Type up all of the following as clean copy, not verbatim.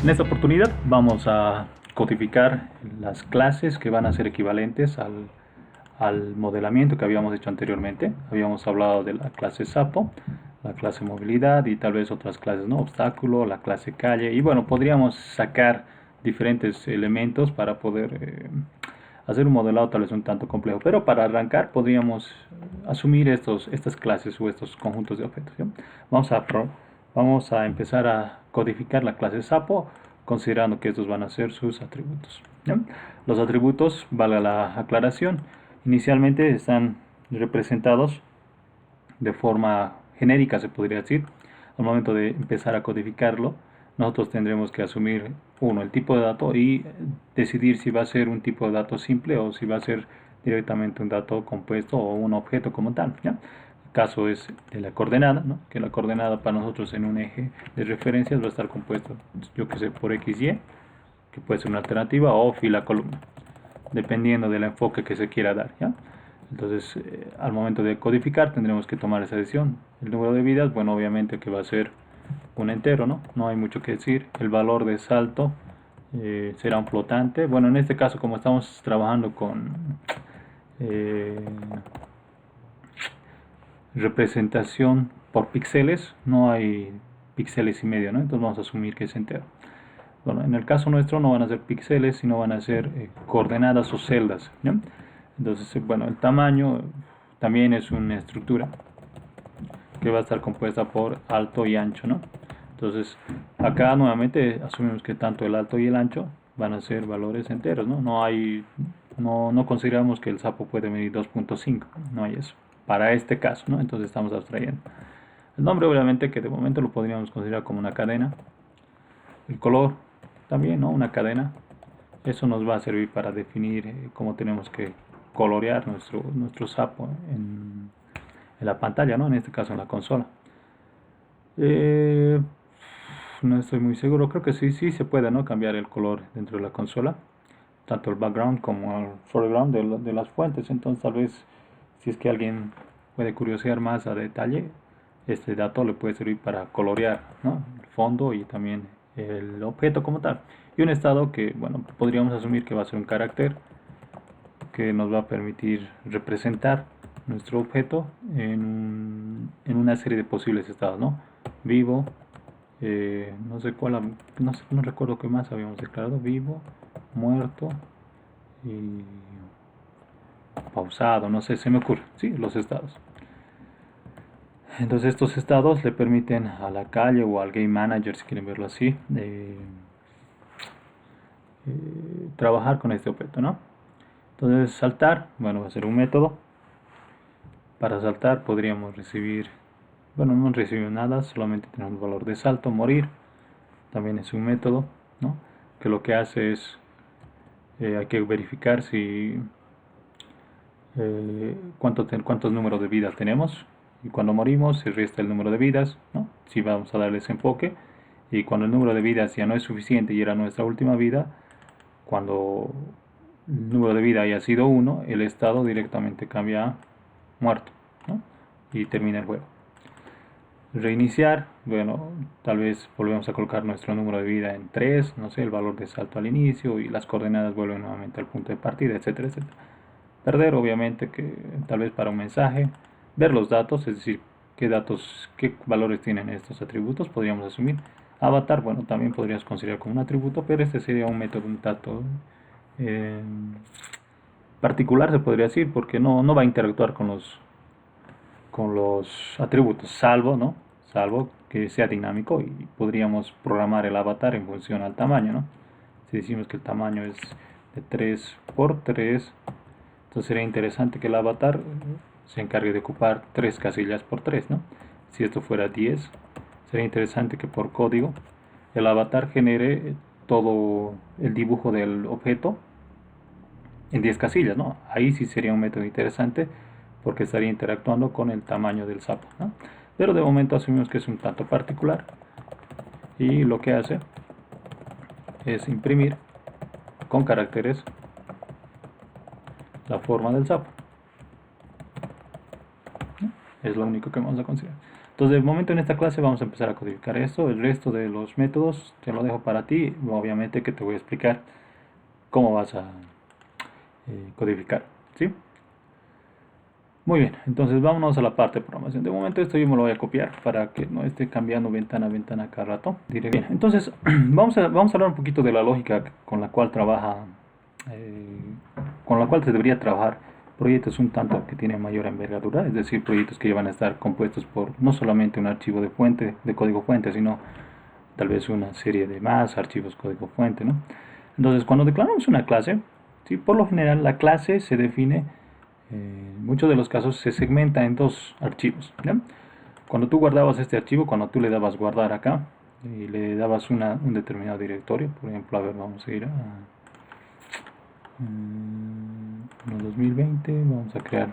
En esta oportunidad vamos a codificar las clases que van a ser equivalentes al modelamiento que habíamos hecho anteriormente. Habíamos hablado de la clase sapo, la clase movilidad y tal vez otras clases, ¿no? Obstáculo, la clase calle. Y bueno, podríamos sacar diferentes elementos para poder hacer un modelado tal vez un tanto complejo. Pero para arrancar podríamos asumir estas clases o estos conjuntos de objetos, ¿sí? Vamos a empezar a codificar la clase sapo considerando que estos van a ser sus atributos, ¿sí? Los atributos, valga la aclaración, inicialmente están representados de forma genérica, se podría decir. Al momento de empezar a codificarlo, nosotros tendremos que asumir, uno, el tipo de dato y decidir si va a ser un tipo de dato simple o si va a ser directamente un dato compuesto o un objeto como tal, ¿ya? El caso es de la coordenada, ¿no? Que la coordenada para nosotros en un eje de referencias va a estar compuesto, yo que sé, por XY, que puede ser una alternativa, o fila columna, dependiendo del enfoque que se quiera dar, ¿ya? Entonces, al momento de codificar tendremos que tomar esa decisión. El número de vidas, bueno, obviamente que va a ser un entero, ¿no? No hay mucho que decir. El valor de salto será un flotante. Bueno, en este caso, como estamos trabajando con eh, representación por píxeles, no hay píxeles y medio, ¿no? Entonces vamos a asumir que es entero. Bueno, en el caso nuestro no van a ser píxeles, sino van a ser coordenadas o celdas, ¿no? Entonces, bueno, el tamaño también es una estructura que va a estar compuesta por alto y ancho, ¿no? Entonces, acá nuevamente asumimos que tanto el alto y el ancho van a ser valores enteros, ¿no? No consideramos que el sapo puede medir 2.5, no hay eso, para este caso, ¿no? Entonces estamos abstrayendo. El nombre, obviamente, que de momento lo podríamos considerar como una cadena. El color, también, ¿no? Una cadena. Eso nos va a servir para definir cómo tenemos que colorear nuestro sapo en la pantalla, ¿no? En este caso en la consola. Eh, no estoy muy seguro, creo que sí se puede, ¿no? Cambiar el color dentro de la consola, tanto el background como el foreground de las fuentes. Entonces tal vez si es que alguien puede curiosear más a detalle, este dato le puede servir para colorear, ¿no? El fondo y también el objeto como tal. Y un estado que, bueno, podríamos asumir que va a ser un carácter que nos va a permitir representar nuestro objeto en una serie de posibles estados, ¿no? Vivo, no sé cuál, no recuerdo qué más habíamos declarado, vivo, muerto y pausado, no sé, se me ocurre, sí, los estados. Entonces estos estados le permiten a la calle o al game manager, si quieren verlo así, trabajar con este objeto, ¿no? Entonces saltar, bueno, va a ser un método. Para saltar podríamos recibir, bueno, no recibimos nada, solamente tenemos valor de salto. Morir también es un método, ¿no? Que lo que hace es, hay que verificar si cuántos números de vidas tenemos, y cuando morimos se resta el número de vidas, ¿no? Si vamos a darle ese enfoque, y cuando el número de vidas ya no es suficiente y era nuestra última vida, cuando el número de vida haya sido 1, el estado directamente cambia a muerto, ¿no? Y termina el juego. Reiniciar, bueno, tal vez volvemos a colocar nuestro número de vida en 3, no sé, el valor de salto al inicio y las coordenadas vuelven nuevamente al punto de partida, etcétera, etcétera. Perder, obviamente, que tal vez para un mensaje, ver los datos, es decir, qué valores tienen estos atributos, podríamos asumir. Avatar, bueno, también podríamos considerar como un atributo, pero este sería un método un tanto eh, particular, se podría decir, porque no va a interactuar con los atributos, salvo, ¿no? Salvo que sea dinámico y podríamos programar el avatar en función al tamaño, ¿no? Si decimos que el tamaño es de 3 por 3, entonces sería interesante que el avatar se encargue de ocupar 3 casillas por 3, ¿no? Si esto fuera 10, sería interesante que por código el avatar genere todo el dibujo del objeto en 10 casillas, ¿no? Ahí sí sería un método interesante porque estaría interactuando con el tamaño del sapo, ¿no? Pero de momento asumimos que es un tanto particular y lo que hace es imprimir con caracteres la forma del sapo. Es lo único que vamos a considerar. Entonces, de momento en esta clase vamos a empezar a codificar esto. El resto de los métodos te lo dejo para ti. Obviamente que te voy a explicar cómo vas a codificar, ¿sí? Muy bien, entonces vámonos a la parte de programación. De momento esto yo me lo voy a copiar para que no esté cambiando ventana a ventana cada rato. Bien, entonces vamos a hablar un poquito de la lógica con la cual eh, con la cual se debería trabajar proyectos un tanto que tienen mayor envergadura, es decir, proyectos que van a estar compuestos por no solamente un archivo de fuente, de código fuente, sino tal vez una serie de más archivos código fuente, ¿no? Entonces, cuando declaramos una clase, ¿sí? Por lo general la clase se define, en muchos de los casos se segmenta en dos archivos, ¿ya? Cuando tú guardabas este archivo, cuando tú le dabas guardar acá y le dabas un determinado directorio, por ejemplo, a ver, vamos a ir a 2020, vamos a crear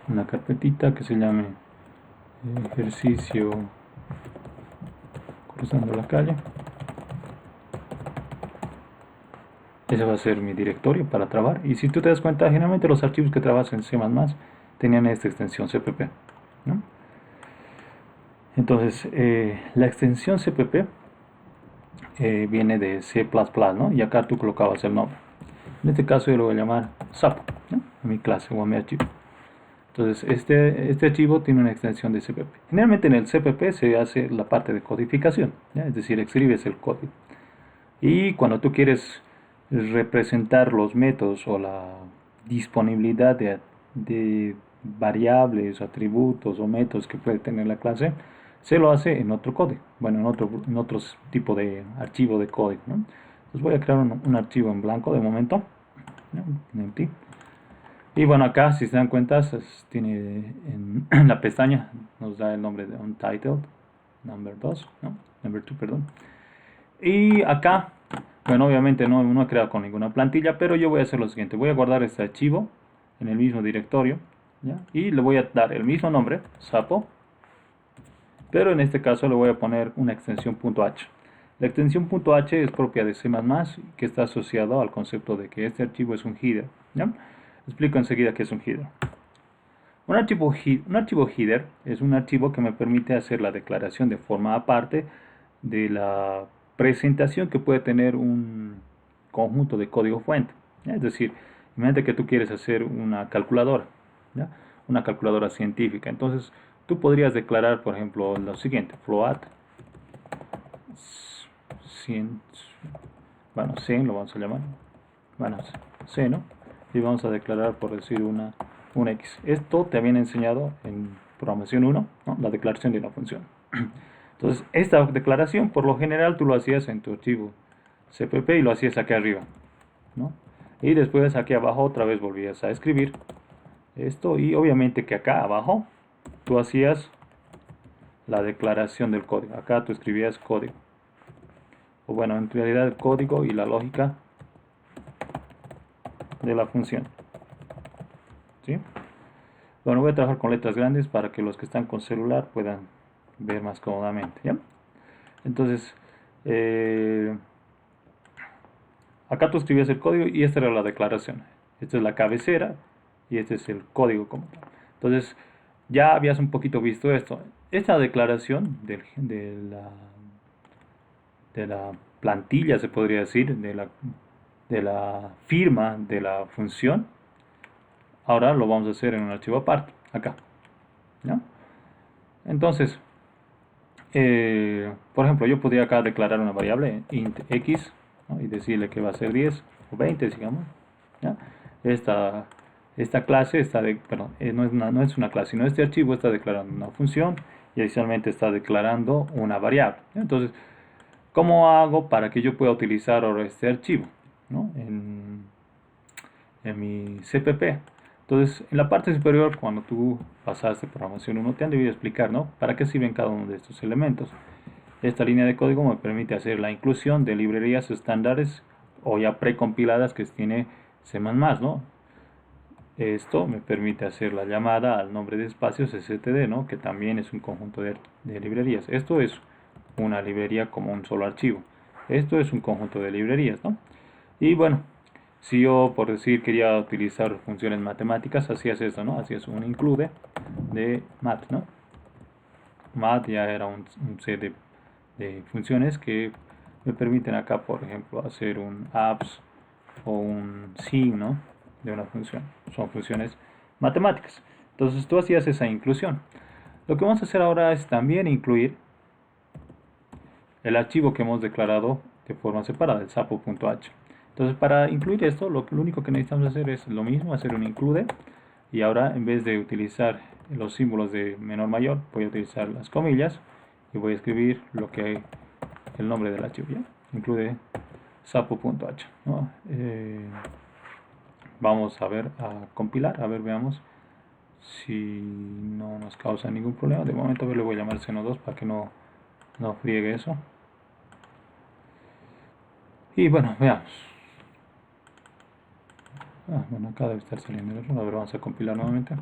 una carpetita que se llame ejercicio cruzando la calle. Ese va a ser mi directorio para trabajar. Y si tú te das cuenta, generalmente los archivos que trabajas en C++ tenían esta extensión CPP, ¿no? Entonces, la extensión CPP viene de C++, ¿no? Y acá tú colocabas el nombre. En este caso yo lo voy a llamar sapo, ¿no? A mi clase o a mi archivo. Entonces, este archivo tiene una extensión de CPP. Generalmente en el CPP se hace la parte de codificación, ¿ya? Es decir, escribes el código. Y cuando tú quieres representar los métodos o la disponibilidad de variables, atributos o métodos que puede tener la clase, se lo hace en otro código, bueno, en otro tipo de archivo de código, ¿no? Entonces voy a crear un archivo en blanco de momento, ¿no? Empty. Y bueno, acá si se dan cuenta, tiene en la pestaña, nos da el nombre de untitled, number 2, ¿no? Number 2, perdón. Y acá, bueno, obviamente no he creado con ninguna plantilla, pero yo voy a hacer lo siguiente. Voy a guardar este archivo en el mismo directorio, ¿ya? Y le voy a dar el mismo nombre, sapo, pero en este caso le voy a poner una extensión .h. La extensión .h es propia de C++, que está asociado al concepto de que este archivo es un header, ¿ya? Explico enseguida qué es un header. Un archivo header es un archivo que me permite hacer la declaración de forma aparte de la presentación que puede tener un conjunto de código fuente, ¿ya? Es decir, imagínate que tú quieres hacer una calculadora, ¿ya? Una calculadora científica. Entonces, tú podrías declarar, por ejemplo, lo siguiente: float 100, bueno, 100 lo vamos a llamar, bueno, C, ¿no? Y vamos a declarar, por decir, una X. Esto te habían enseñado en programación 1, ¿no? La declaración de una función. Entonces, esta declaración, por lo general, tú lo hacías en tu archivo CPP y lo hacías aquí arriba, ¿no? Y después aquí abajo otra vez volvías a escribir esto, y obviamente que acá abajo tú hacías la declaración del código. Acá tú escribías código, o bueno, en realidad el código y la lógica de la función, ¿sí? Bueno, voy a trabajar con letras grandes para que los que están con celular puedan ver más cómodamente, ¿ya? Entonces, acá tú escribías el código y esta era la declaración. Esta es la cabecera y este es el código como tal. Entonces, ya habías un poquito visto esto. Esta declaración de la plantilla, se podría decir, de la firma de la función, ahora lo vamos a hacer en un archivo aparte, acá, ¿no? Entonces, por ejemplo, yo podría acá declarar una variable int x, ¿no? Y decirle que va a ser 10 o 20, digamos, ¿ya? Esta clase está no es una clase, sino este archivo está declarando una función y adicionalmente está declarando una variable, ¿ya? Entonces, ¿cómo hago para que yo pueda utilizar ahora este archivo, ¿no? en mi CPP? Entonces, en la parte superior, cuando tú pasaste programación 1, te han debido explicar, ¿no? ¿Para qué sirven cada uno de estos elementos? Esta línea de código me permite hacer la inclusión de librerías estándares o ya precompiladas que tiene C++, ¿no? Esto me permite hacer la llamada al nombre de espacios std, ¿no? Que también es un conjunto de librerías. Esto es una librería como un solo archivo. Esto es un conjunto de librerías, ¿no? Y bueno, si yo, por decir, quería utilizar funciones matemáticas, hacías esto, ¿no? Hacías un include de mat, ¿no? math ya era un set de funciones que me permiten acá, por ejemplo, hacer un apps o un sin, ¿no? De una función. Son funciones matemáticas. Entonces tú hacías esa inclusión. Lo que vamos a hacer ahora es también incluir el archivo que hemos declarado de forma separada, el sapo.h. Entonces para incluir esto, lo único que necesitamos hacer es lo mismo, hacer un include. Y ahora en vez de utilizar los símbolos de menor mayor, voy a utilizar las comillas y voy a escribir lo que el nombre del archivo, ¿ya? Include sapo.h, ¿no? Vamos a ver, a compilar, a ver, veamos si no nos causa ningún problema. De momento le voy a llamar seno2 para que no friegue eso. Y bueno, veamos. Bueno, acá debe estar saliendo el error. A ver, vamos a compilar nuevamente.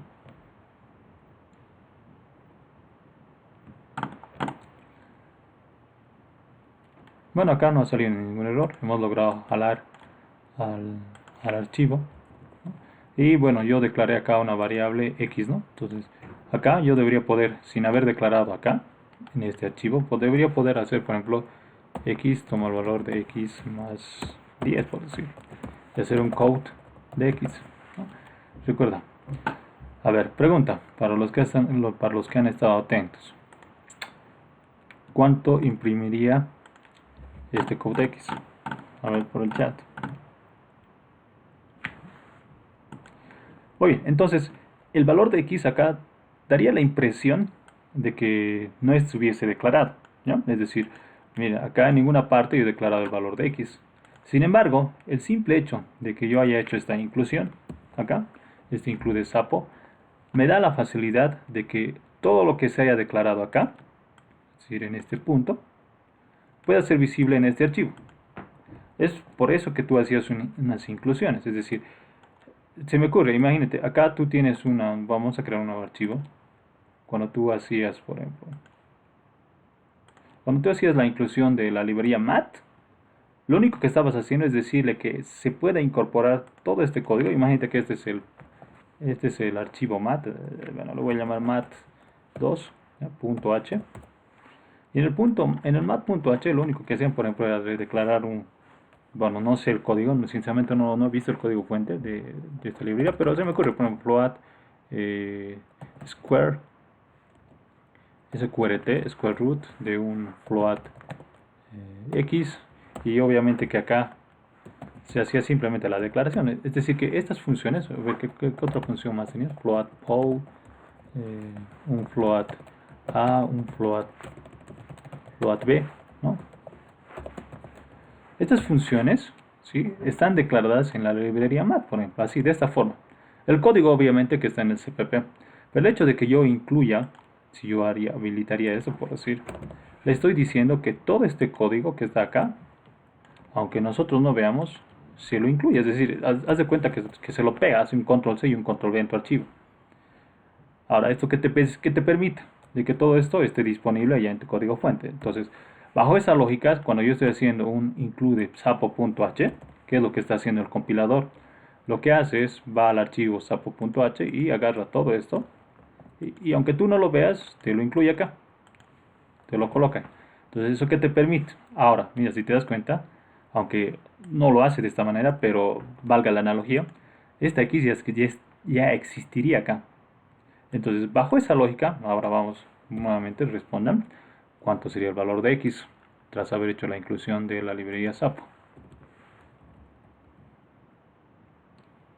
Bueno, acá no ha salido ningún error. Hemos logrado jalar al archivo, ¿no? Y bueno, yo declaré acá una variable x, ¿no? Entonces, acá yo debería poder, sin haber declarado acá, en este archivo, pues debería poder hacer, por ejemplo, x, toma el valor de x más 10, por decirlo. Y hacer un code de x, ¿no? Recuerda. A ver, pregunta, para los que han estado atentos. ¿Cuánto imprimiría este code x? A ver por el chat. Muy bien, entonces el valor de x acá daría la impresión de que no estuviese declarado, ¿ya? Es decir, mira, acá en ninguna parte yo he declarado el valor de x. Sin embargo, el simple hecho de que yo haya hecho esta inclusión acá, este include sapo, me da la facilidad de que todo lo que se haya declarado acá, es decir, en este punto, pueda ser visible en este archivo. Es por eso que tú hacías unas inclusiones, es decir, se me ocurre, imagínate, acá tú tienes vamos a crear un nuevo archivo. Cuando tú hacías, por ejemplo, cuando tú hacías la inclusión de la librería math, lo único que estabas haciendo es decirle que se pueda incorporar todo este código. Imagínate que este es el archivo math, bueno, lo voy a llamar math2.h. Y en el math.h lo único que hacían, por ejemplo, era declarar bueno, no sé el código, sinceramente no he visto el código fuente de esta librería, pero se me ocurre, por ejemplo, float square, sqrt, square root de un float x, y obviamente que acá se hacía simplemente la declaración. Es decir, que estas funciones, ¿qué otra función más tenía? Float poll, un float a, un float b, ¿no? Estas funciones, ¿sí?, están declaradas en la librería math, por ejemplo, así, de esta forma. El código obviamente que está en el CPP, pero el hecho de que yo incluya, si yo habilitaría eso, por decir, le estoy diciendo que todo este código que está acá, aunque nosotros no veamos, se lo incluye. Es decir, haz de cuenta que se lo pega, hace un control C y un control V en tu archivo. Ahora, ¿esto qué te permite? De que todo esto esté disponible allá en tu código fuente. Entonces, bajo esa lógica, cuando yo estoy haciendo un include sapo.h, que es lo que está haciendo el compilador, lo que hace es, va al archivo sapo.h y agarra todo esto, y aunque tú no lo veas, te lo incluye acá, te lo coloca. Entonces, ¿eso qué te permite? Ahora, mira, si te das cuenta, aunque no lo hace de esta manera, pero valga la analogía, esta X ya existiría acá. Entonces, bajo esa lógica, ahora vamos nuevamente, respondan cuánto sería el valor de x tras haber hecho la inclusión de la librería Sapo.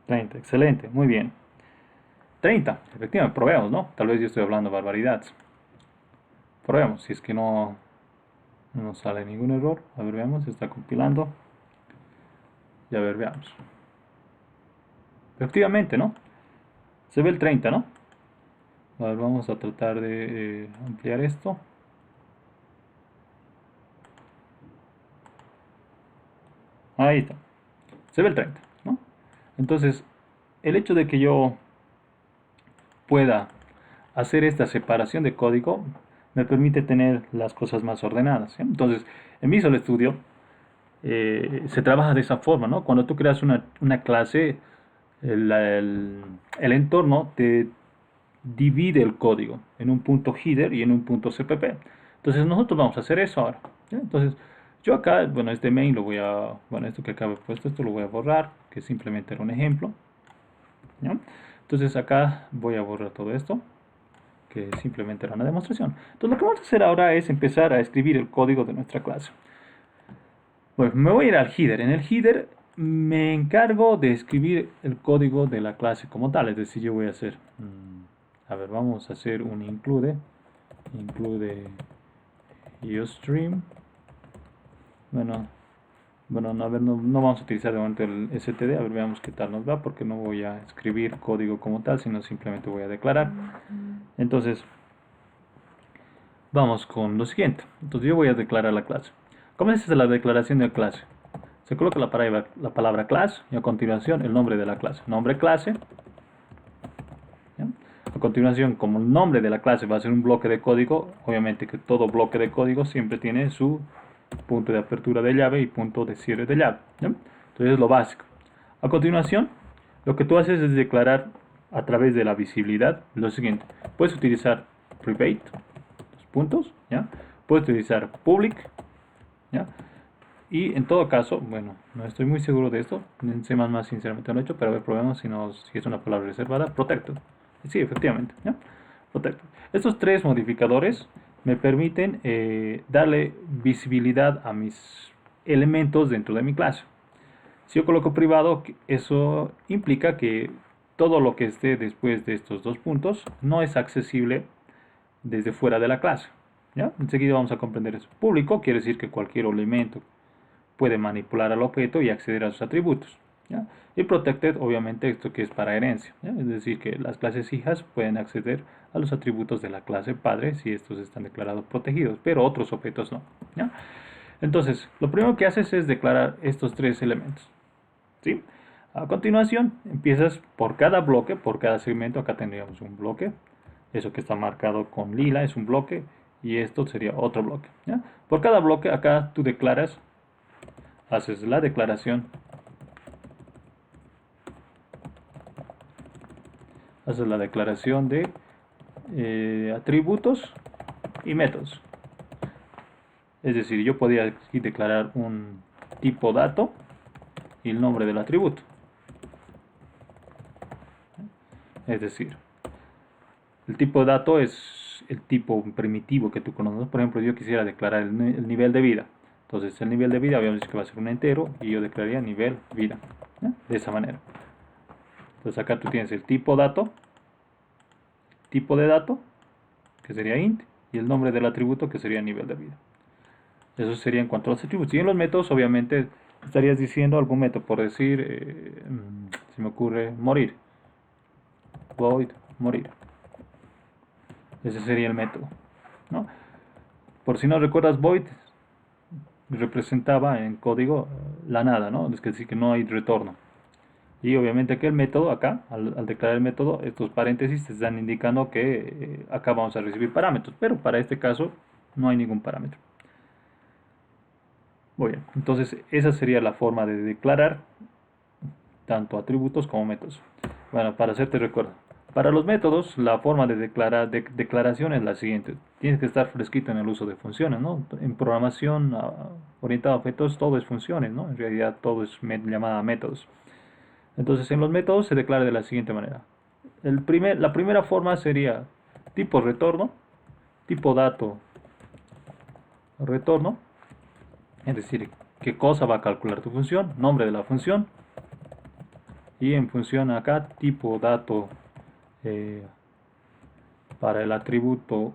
30, excelente, muy bien. 30, efectivamente, probemos, ¿no? Tal vez yo estoy hablando barbaridades. Probemos, si es que no nos sale ningún error. A ver, veamos, está compilando. Y a ver, veamos. Efectivamente, ¿no? Se ve el 30, ¿no? A ver, vamos a tratar de ampliar esto. Ahí está. Se ve el 30, ¿no? Entonces, el hecho de que yo pueda hacer esta separación de código me permite tener las cosas más ordenadas, ¿sí? Entonces, en Visual Studio se trabaja de esa forma, ¿no? Cuando tú creas una clase, el entorno te divide el código en un punto header y en un punto cpp. Entonces nosotros vamos a hacer eso ahora, ¿ya? Entonces yo acá, bueno, este main lo voy a, bueno, esto que acá he puesto, esto lo voy a borrar, que simplemente era un ejemplo, ¿ya? Entonces acá voy a borrar todo esto, que simplemente era una demostración. Entonces lo que vamos a hacer ahora es empezar a escribir el código de nuestra clase. Bueno, me voy a ir al header. En el header me encargo de escribir el código de la clase como tal, es decir, yo voy a hacer, a ver, vamos a hacer un include UStream. Bueno, no, a ver, no vamos a utilizar de momento el std, a ver, veamos qué tal nos va, porque no voy a escribir código como tal, sino simplemente voy a declarar. Entonces, vamos con lo siguiente. Entonces yo voy a declarar la clase. ¿Cómo es la declaración de clase? Se coloca la palabra class y a continuación el nombre de la clase. Nombre clase. ¿Ya? A continuación, como el nombre de la clase va a ser un bloque de código, obviamente que todo bloque de código siempre tiene su punto de apertura de llave y punto de cierre de llave, ¿ya? Entonces es lo básico. A continuación, lo que tú haces es declarar a través de la visibilidad lo siguiente. Puedes utilizar private, puntos, ¿ya? Puedes utilizar public, ¿ya? Y en todo caso, bueno, no estoy muy seguro de esto, en C++ sinceramente no lo he hecho, pero a ver, probemos si es una palabra reservada, protected. Sí, efectivamente, ¿ya? Protected. Estos tres modificadores me permiten darle visibilidad a mis elementos dentro de mi clase. Si yo coloco privado, eso implica que todo lo que esté después de estos dos puntos no es accesible desde fuera de la clase, ¿ya? Enseguida vamos a comprender eso. Público quiere decir que cualquier elemento puede manipular al objeto y acceder a sus atributos, ¿ya? Y protected, obviamente, esto que es para herencia, ¿ya? Es decir, que las clases hijas pueden acceder a los atributos de la clase padre si estos están declarados protegidos, pero otros objetos no, ¿ya? Entonces, lo primero que haces es declarar estos tres elementos, ¿sí? A continuación, empiezas por cada bloque, por cada segmento. Acá tendríamos un bloque, eso que está marcado con lila es un bloque, y esto sería otro bloque, ¿ya? Por cada bloque, acá tú declaras, haces la declaración, de atributos y métodos. Es decir, yo podría aquí declarar un tipo dato y el nombre del atributo. Es decir, el tipo de dato es el tipo primitivo que tú conoces. Por ejemplo, yo quisiera declarar el nivel de vida. Entonces, el nivel de vida habíamos dicho que va a ser un entero y yo declararía nivel vida, ¿ya? De esa manera. Entonces, acá tú tienes el tipo de dato, que sería int, y el nombre del atributo, que sería nivel de vida. Eso sería en cuanto a los atributos. Y en los métodos, obviamente, estarías diciendo algún método, por decir, se me ocurre morir. Void morir. Ese sería el método, ¿no? Por si no recuerdas, void representaba en código la nada, ¿no? Es decir, que no hay retorno. Y obviamente que el método acá, al declarar el método, estos paréntesis te están indicando que acá vamos a recibir parámetros, pero para este caso no hay ningún parámetro. Muy bien, entonces esa sería la forma de declarar tanto atributos como métodos. Bueno, para hacerte recuerdo, para los métodos la forma de declaración es la siguiente. Tienes que estar fresquito en el uso de funciones, ¿no? En programación orientada a objetos todo es funciones, ¿no? En realidad todo es llamada métodos. Entonces en los métodos se declara de la siguiente manera. La primera forma sería tipo retorno, tipo dato retorno, es decir, qué cosa va a calcular tu función, nombre de la función, y en función acá tipo dato para el atributo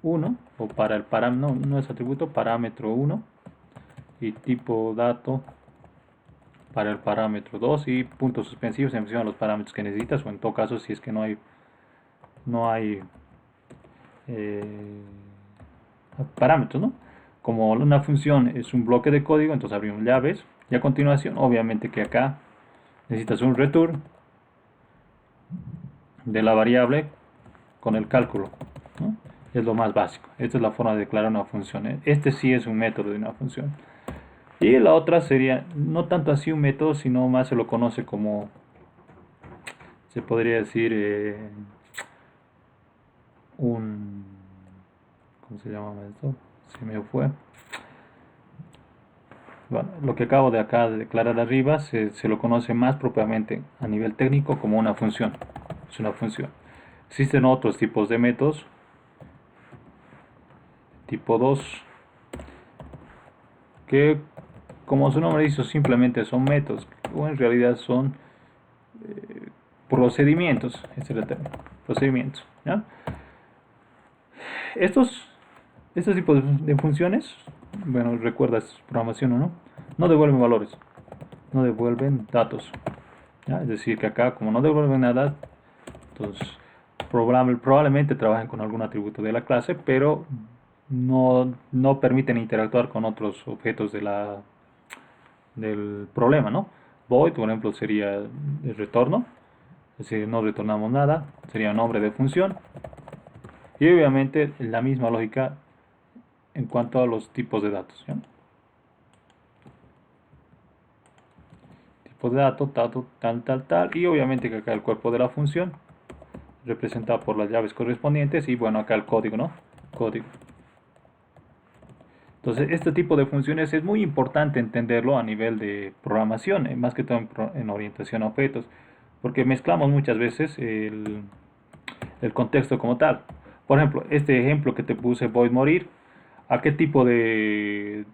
1, o para el parámetro, no es atributo, parámetro 1, y tipo dato para el parámetro 2 y puntos suspensivos en función de los parámetros que necesitas, o en todo caso si es que no hay parámetros, ¿no? Como una función es un bloque de código, entonces abrimos llaves y a continuación obviamente que acá necesitas un return de la variable con el cálculo, ¿no? Es lo más básico. Esta es la forma de declarar una función. Este sí es un método de una función. Y la otra sería, no tanto así un método, sino más se lo conoce como, se podría decir, un, ¿cómo se llama esto? Se me fue. Bueno, lo que acabo de acá de declarar arriba se lo conoce más propiamente a nivel técnico como una función. Es una función. Existen otros tipos de métodos. Tipo 2, que como su nombre dice simplemente son métodos, o en realidad son procedimientos, ese era el término, procedimientos, ¿ya? Estos, estos tipos de funciones, bueno, recuerdas programación o no, no devuelven valores, no devuelven datos, ¿ya? Es decir, que acá como no devuelven nada, entonces probablemente trabajen con algún atributo de la clase, pero no permiten interactuar con otros objetos del problema, ¿no? Void, por ejemplo, sería el retorno, es decir, no retornamos nada, sería nombre de función. Y obviamente la misma lógica en cuanto a los tipos de datos, ¿ya? Tipo de dato, tal, y obviamente que acá el cuerpo de la función, representado por las llaves correspondientes, y bueno, acá el código, ¿no? Código. Entonces, este tipo de funciones es muy importante entenderlo a nivel de programación, más que todo en orientación a objetos, porque mezclamos muchas veces el contexto como tal. Por ejemplo, este ejemplo que te puse, void morir, ¿a qué tipo de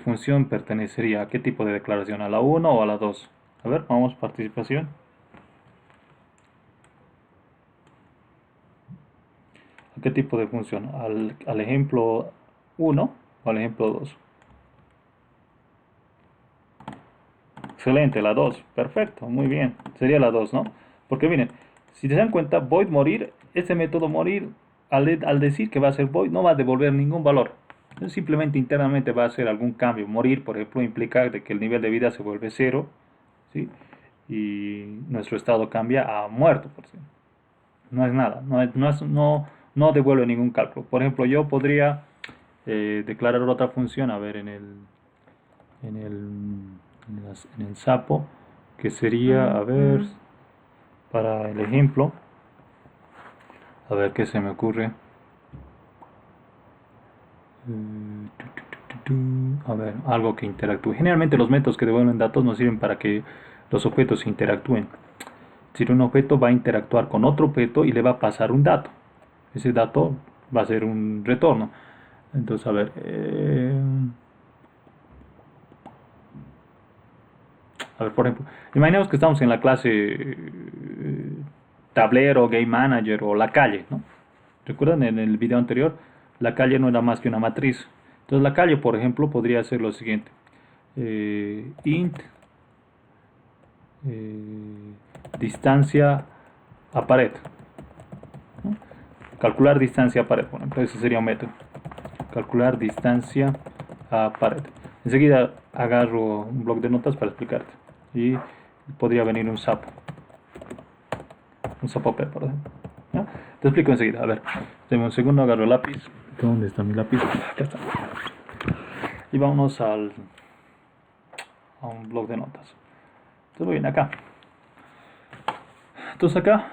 función pertenecería? ¿A qué tipo de declaración? ¿A la uno o a la 2? A ver, vamos, participación. ¿A qué tipo de función? ¿Al ejemplo uno o al ejemplo 2? Excelente, la 2. Perfecto, muy bien. Sería la 2, ¿no? Porque miren, si te dan cuenta, void morir, este método morir, al decir que va a ser void, no va a devolver ningún valor. Entonces, simplemente internamente va a hacer algún cambio. Morir, por ejemplo, implica de que el nivel de vida se vuelve cero, ¿sí? Y nuestro estado cambia a muerto, por ejemplo. No es nada, no devuelve ningún cálculo. Por ejemplo, yo podría declarar otra función, a ver, en el, en el sapo, que sería, a ver, para el ejemplo, a ver qué se me ocurre. A ver, algo que interactúe. Generalmente los métodos que devuelven datos nos sirven para que los objetos interactúen. Si un objeto va a interactuar con otro objeto y le va a pasar un dato. Ese dato va a ser un retorno. Entonces, a ver, por ejemplo, imaginemos que estamos en la clase tablero, game manager o la calle, ¿no? ¿Recuerdan en el video anterior? La calle no era más que una matriz. Entonces la calle, por ejemplo, podría ser lo siguiente. Int distancia a pared, ¿no? Calcular distancia a pared, por ejemplo, ese sería un método. Calcular distancia a pared. Enseguida agarro un bloc de notas para explicarte. Y podría venir un sapo. Un sapo P, por ejemplo. ¿No? Te explico enseguida. A ver, dame un segundo, agarro el lápiz. ¿Dónde está mi lápiz? Acá está. Y vámonos a un bloc de notas. Entonces voy bien acá. Entonces acá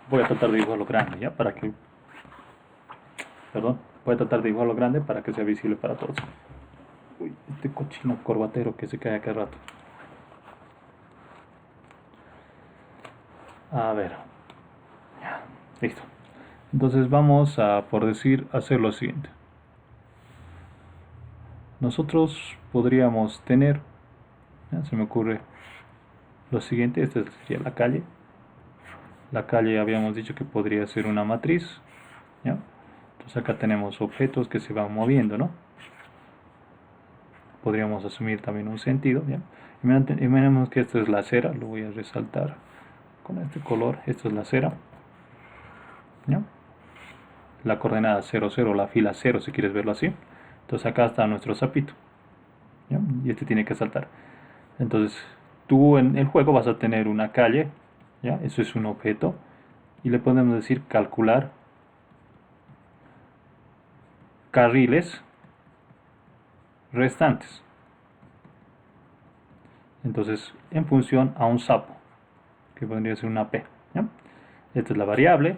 voy a tratar de dibujarlo grande, ¿ya? Para que... Perdón. Voy a tratar de dibujarlo grande para que sea visible para todos. Uy, este cochino corbatero que se cae acá rato. A ver. Ya, listo. Entonces vamos a, por decir, hacer lo siguiente. Nosotros podríamos tener, ¿ya? Se me ocurre lo siguiente, esta sería la calle. La calle habíamos dicho que podría ser una matriz, ¿ya? Entonces acá tenemos objetos que se van moviendo, ¿no? Podríamos asumir también un sentido, ¿ya? Imaginemos que esto es la acera, lo voy a resaltar con este color, esto es la acera, ¿ya? La coordenada 0, 0, la fila 0 si quieres verlo así. Entonces acá está nuestro sapito, ¿ya? Y este tiene que saltar. Entonces tú en el juego vas a tener una calle, ¿ya? Eso es un objeto y le podemos decir calcular carriles restantes. Entonces en función a un sapo, que podría ser una P, ¿ya? Esta es la variable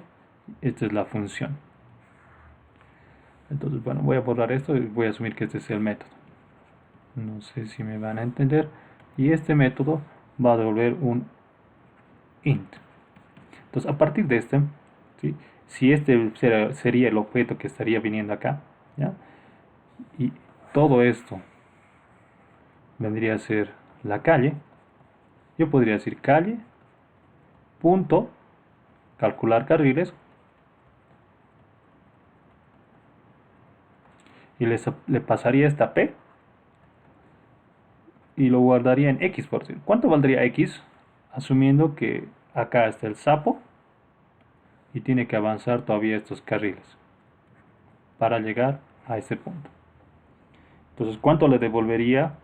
Esta es la función. Entonces, bueno, voy a borrar esto y voy a asumir que este es el método. No sé si me van a entender. Y este método va a devolver un int. Entonces, a partir de este, ¿sí? Si este sería el objeto que estaría viniendo acá, ¿ya? Y todo esto vendría a ser la calle, yo podría decir calle, punto, calcular carriles, y le pasaría esta P y lo guardaría en X por decir. ¿Cuánto valdría X? Asumiendo que acá está el sapo y tiene que avanzar todavía estos carriles para llegar a este punto. Entonces, ¿cuánto le devolvería?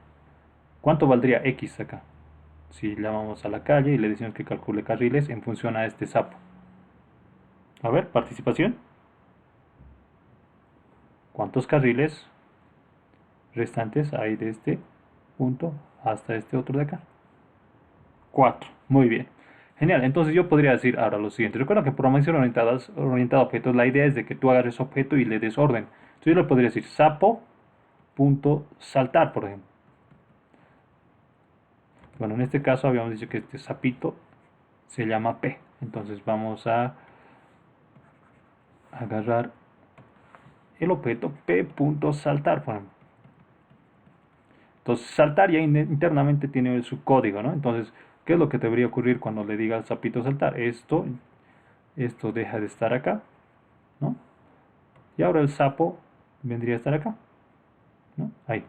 ¿Cuánto valdría X acá? Si llamamos a la calle y le decimos que calcule carriles en función a este sapo. A ver, participación. ¿Cuántos carriles restantes hay de este punto hasta este otro de acá? 4. Muy bien. Genial. Entonces yo podría decir ahora lo siguiente. Recuerda que programación orientada a objetos, la idea es de que tú agarres objeto y le des orden. Entonces yo le podría decir sapo.saltar, por ejemplo. Bueno, en este caso habíamos dicho que este sapito se llama P. Entonces vamos a agarrar el objeto P.saltar, por ejemplo. Entonces saltar ya internamente tiene su código, ¿no? Entonces, ¿qué es lo que debería ocurrir cuando le diga al sapito saltar? Esto deja de estar acá, ¿no? Y ahora el sapo vendría a estar acá, ¿no? Ahí.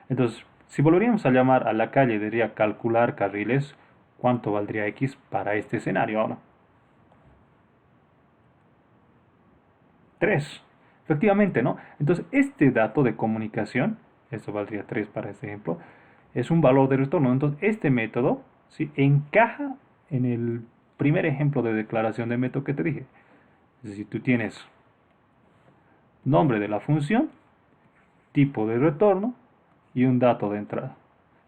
Entonces, si volveríamos a llamar a la calle, debería calcular carriles, ¿cuánto valdría X para este escenario ahora? 3. Efectivamente, ¿no? Entonces, este dato de comunicación, esto valdría 3 para este ejemplo, es un valor de retorno. Entonces, este método, ¿sí?, encaja en el primer ejemplo de declaración de método que te dije. Es decir, tú tienes nombre de la función, tipo de retorno y un dato de entrada.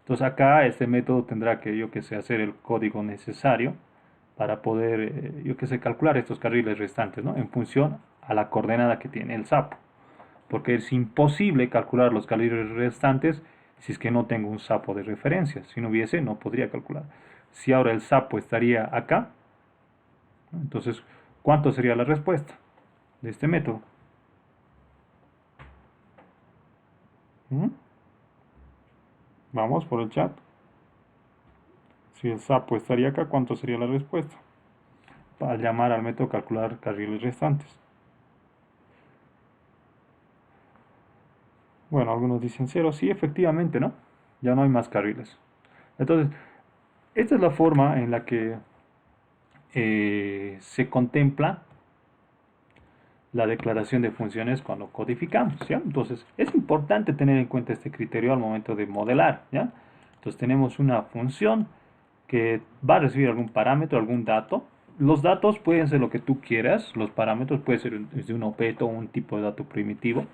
Entonces acá este método tendrá que, yo que sé, hacer el código necesario para poder, yo que sé, calcular estos carriles restantes, ¿no? En función a la coordenada que tiene el sapo. Porque es imposible calcular los carriles restantes si es que no tengo un sapo de referencia. Si no hubiese, no podría calcular. Si ahora el sapo estaría acá, entonces, ¿cuánto sería la respuesta de este método? ¿Mm? Vamos por el chat. Si el sapo estaría acá, ¿cuánto sería la respuesta? Para llamar al método calcular carriles restantes. Bueno, algunos dicen 0. Sí, efectivamente, ¿no? Ya no hay más carriles. Entonces, esta es la forma en la que se contempla la declaración de funciones cuando codificamos, ¿ya? Entonces, es importante tener en cuenta este criterio al momento de modelar, ¿ya? Entonces, tenemos una función que va a recibir algún parámetro, algún dato. Los datos pueden ser lo que tú quieras, los parámetros pueden ser desde un objeto o un tipo de dato primitivo.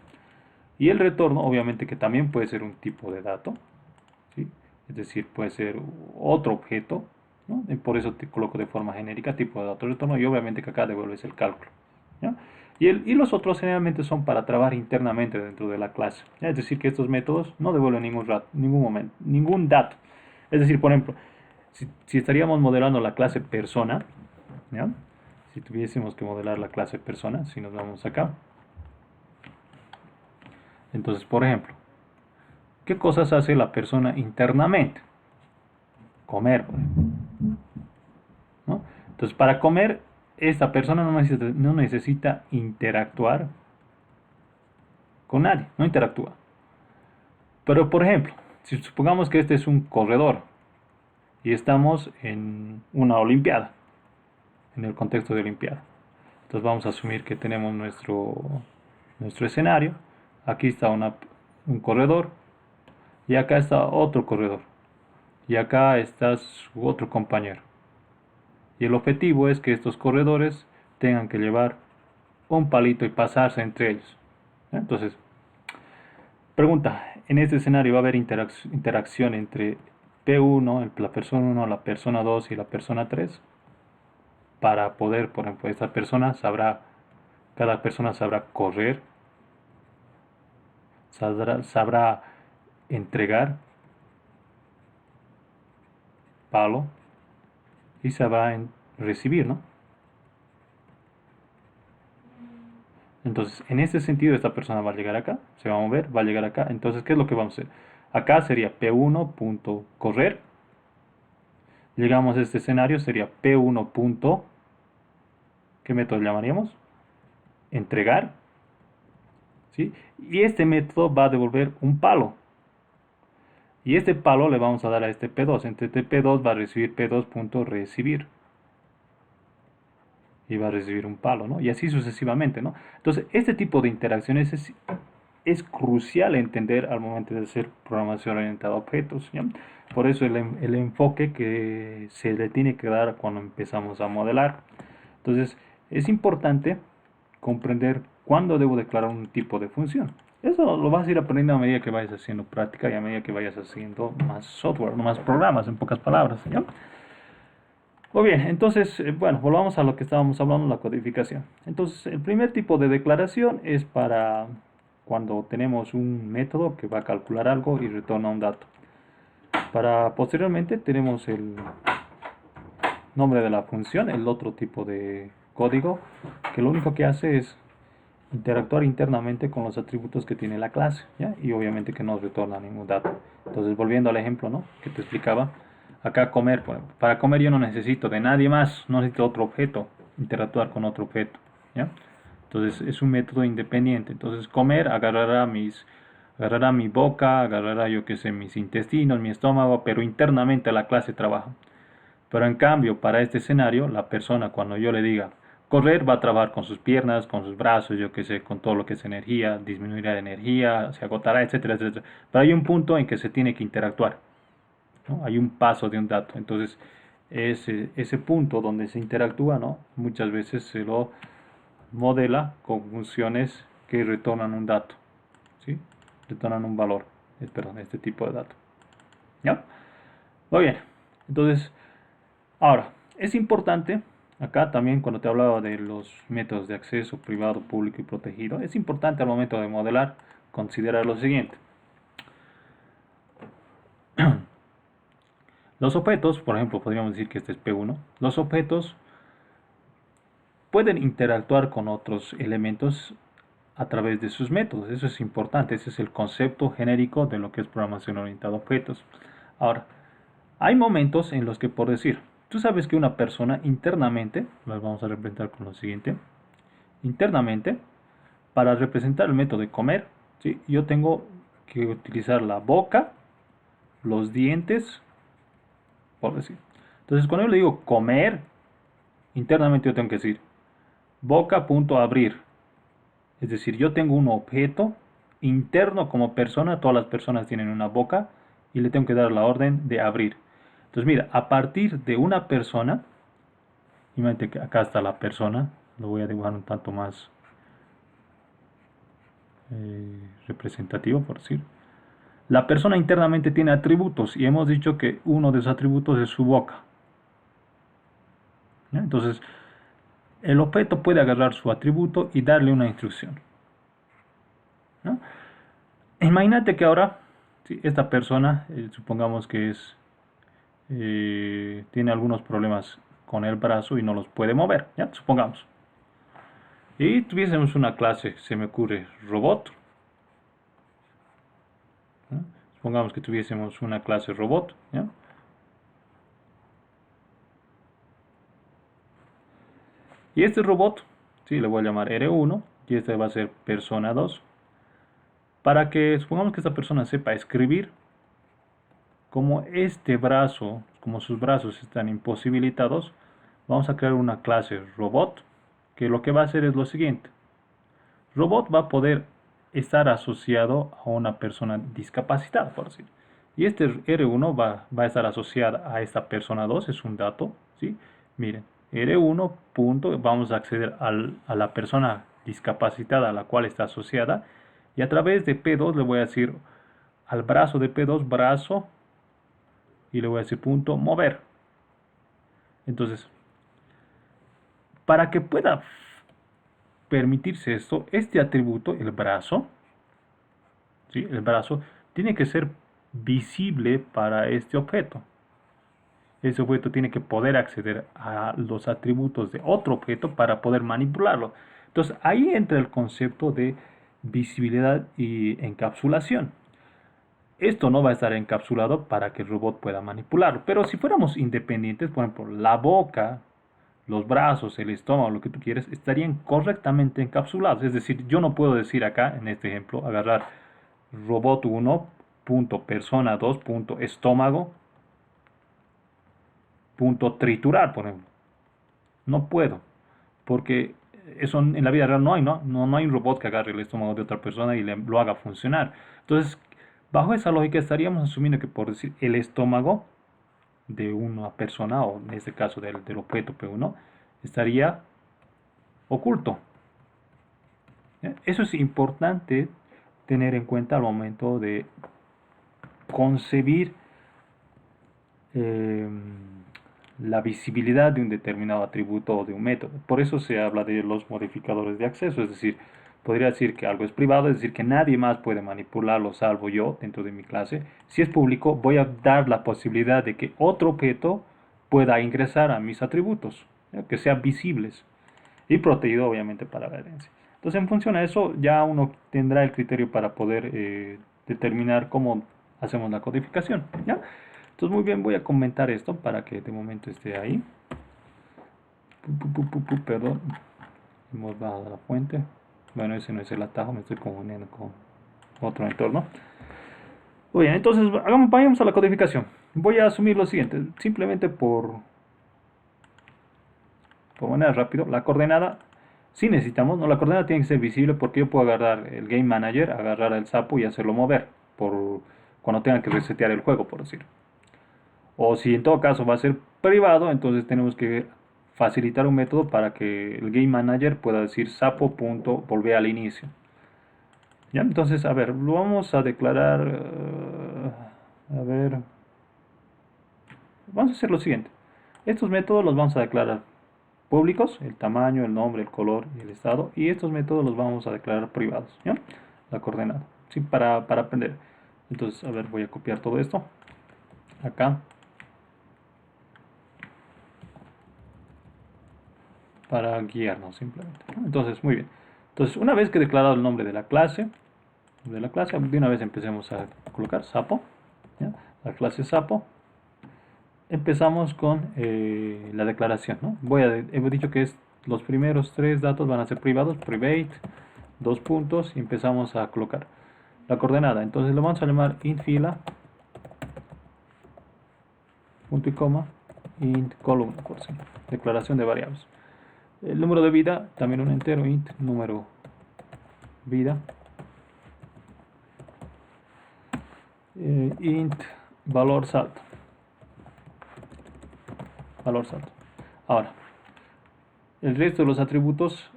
Y el retorno, obviamente que también puede ser un tipo de dato, ¿sí? Es decir, puede ser otro objeto, ¿no? Y por eso te coloco de forma genérica tipo de dato retorno y obviamente que acá devuelves el cálculo, ¿ya? Y los otros generalmente son para trabajar internamente dentro de la clase, ¿ya? Es decir, que estos métodos no devuelven ningún dato. Es decir, por ejemplo, si estaríamos modelando la clase persona, ¿ya? Si tuviésemos que modelar la clase persona, si nos vamos acá, entonces, por ejemplo, ¿qué cosas hace la persona internamente? Comer, por ejemplo, ¿no? Entonces, para comer, esta persona no necesita interactuar con nadie, no interactúa. Pero, por ejemplo, si supongamos que este es un corredor y estamos en una olimpiada, en el contexto de olimpiada. Entonces vamos a asumir que tenemos nuestro escenario. Aquí está un corredor y acá está otro corredor y acá está su otro compañero. Y el objetivo es que estos corredores tengan que llevar un palito y pasarse entre ellos. Entonces, pregunta, ¿en este escenario va a haber interacción entre P1, la persona 1, la persona 2 y la persona 3? para poder, por ejemplo, cada persona sabrá correr, sabrá entregar palo y sabrá recibir, ¿no? Entonces, en ese sentido, esta persona va a llegar acá, se va a mover, va a llegar acá. Entonces, ¿qué es lo que vamos a hacer? Acá sería P1.correr. Llegamos a este escenario, sería P1. ¿Qué método llamaríamos? Entregar. ¿Sí? Y este método va a devolver un palo. Y este palo le vamos a dar a este P2. Entre este P2 va a recibir P2.recibir. Y va a recibir un palo, ¿no? Y así sucesivamente, ¿no? Entonces, este tipo de interacciones es crucial entender al momento de hacer programación orientada a objetos, ¿ya? Por eso el enfoque que se le tiene que dar cuando empezamos a modelar. Entonces, es importante comprender cuándo debo declarar un tipo de función. Eso lo vas a ir aprendiendo a medida que vayas haciendo práctica y a medida que vayas haciendo más software, más programas, en pocas palabras, ¿ya? Muy bien, entonces, bueno, volvamos a lo que estábamos hablando, la codificación. Entonces, el primer tipo de declaración es para cuando tenemos un método que va a calcular algo y retorna un dato. Para posteriormente tenemos el nombre de la función, el otro tipo de código, que lo único que hace es interactuar internamente con los atributos que tiene la clase, ¿ya? Y obviamente que no retorna ningún dato. Entonces, volviendo al ejemplo, ¿no?, que te explicaba, acá comer, para comer yo no necesito de nadie más, no necesito otro objeto, interactuar con otro objeto, ¿ya? Entonces es un método independiente. Entonces comer agarrará mi boca, agarrará yo que sé, mis intestinos, mi estómago, pero internamente la clase trabaja. Pero en cambio, para este escenario, la persona cuando yo le diga correr va a trabajar con sus piernas, con sus brazos, yo que sé, con todo lo que es energía, disminuirá la energía, se agotará, etcétera, etcétera. Pero hay un punto en que se tiene que interactuar, ¿no? Hay un paso de un dato. Entonces, ese punto donde se interactúa, ¿no?, muchas veces se lo modela con funciones que retornan un dato, ¿sí? Retornan un valor, perdón, este tipo de dato. ¿Ya? Muy bien. Entonces, ahora, es importante, acá también cuando te hablaba de los métodos de acceso privado, público y protegido, es importante al momento de modelar considerar lo siguiente. Los objetos, por ejemplo, podríamos decir que este es P1, los objetos pueden interactuar con otros elementos a través de sus métodos. Eso es importante, ese es el concepto genérico de lo que es programación orientada a objetos. Ahora, hay momentos en los que, por decir, tú sabes que una persona internamente, las vamos a representar con lo siguiente, internamente, para representar el método de comer, ¿sí?, yo tengo que utilizar la boca, los dientes, por decir. Entonces, cuando yo le digo comer, internamente yo tengo que decir boca.abrir. Es decir, yo tengo un objeto interno como persona, todas las personas tienen una boca y le tengo que dar la orden de abrir. Entonces, mira, a partir de una persona, imagínate que acá está la persona, lo voy a dibujar un tanto más representativo, por decir. La persona internamente tiene atributos y hemos dicho que uno de esos atributos es su boca. ¿Ya? Entonces, el objeto puede agarrar su atributo y darle una instrucción, ¿no? Imagínate que ahora, ¿sí?, esta persona, supongamos que tiene algunos problemas con el brazo y no los puede mover, ¿ya? Supongamos. Y tuviésemos una clase, se me ocurre, robot, ¿no? Supongamos que tuviésemos una clase robot, ¿ya? Y este robot, sí, le voy a llamar R1 y este va a ser persona 2. Para que, supongamos que esta persona sepa escribir, como este brazo, como sus brazos están imposibilitados, vamos a crear una clase robot, que lo que va a hacer es lo siguiente. Robot va a poder estar asociado a una persona discapacitada, por decir. Y este R1 va a estar asociado a esta persona 2, es un dato, ¿sí? Miren, R1 punto, vamos a acceder a la persona discapacitada a la cual está asociada, y a través de P2 le voy a decir al brazo de P2, brazo, y le voy a decir punto mover. Entonces, Para que pueda permitirse esto, este atributo, el brazo, ¿sí? El brazo tiene que ser visible para este objeto. Ese objeto tiene que poder acceder a los atributos de otro objeto para poder manipularlo. Entonces ahí entra el concepto de visibilidad y encapsulación. Esto no va a estar encapsulado para que el robot pueda manipularlo. Pero si fuéramos independientes, por ejemplo, la boca, los brazos, el estómago, lo que tú quieres, estarían correctamente encapsulados. Es decir, yo no puedo decir acá, en este ejemplo, agarrar robot 1, punto persona 2, punto estómago, punto triturar, por ejemplo. No puedo, porque eso en la vida real no hay, ¿no? No hay un robot que agarre el estómago de otra persona y lo haga funcionar. Entonces, bajo esa lógica estaríamos asumiendo que, por decir, el estómago de una persona, o en este caso del objeto P1, estaría oculto. Eso es importante tener en cuenta al momento de concebir la visibilidad de un determinado atributo o de un método. Por eso se habla de los modificadores de acceso, es decir, podría decir que algo es privado, es decir, que nadie más puede manipularlo salvo yo dentro de mi clase. Si es público, voy a dar la posibilidad de que otro objeto pueda ingresar a mis atributos, que sean visibles y protegido obviamente para la herencia. Entonces, en función a eso, ya uno tendrá el criterio para poder determinar cómo hacemos la codificación, ¿ya? Entonces, muy bien, voy a comentar esto para que de momento esté ahí. Perdón, hemos bajado la fuente. Bueno, ese no es el atajo, me estoy confundiendo con otro entorno. Muy bien, entonces vayamos a la codificación. Voy a asumir lo siguiente, simplemente por manera rápido, la coordenada, si necesitamos, no, la coordenada tiene que ser visible porque yo puedo agarrar el Game Manager, agarrar el sapo y hacerlo mover cuando tenga que resetear el juego, por decirlo. O si en todo caso va a ser privado, entonces tenemos que facilitar un método para que el Game Manager pueda decir sapo.volver al inicio. ¿Ya? Entonces, a ver, lo vamos a declarar, a ver, vamos a hacer lo siguiente. Estos métodos los vamos a declarar públicos, el tamaño, el nombre, el color y el estado, y estos métodos los vamos a declarar privados, ¿ya? La coordenada, ¿sí? Para aprender. Entonces, a ver, voy a copiar todo esto acá para guiarnos simplemente. Entonces, muy bien. Entonces, una vez que he declarado el nombre de la clase, de una vez empecemos a colocar sapo, ¿ya? La clase sapo. Empezamos con la declaración, ¿no? Hemos dicho que los primeros tres datos van a ser privados, private, dos puntos, y empezamos a colocar la coordenada. Entonces lo vamos a llamar int fila, punto y coma, int columna, por ejemplo, declaración de variables. El número de vida, también un entero, int número vida, int valor salto. Ahora, el resto de los atributos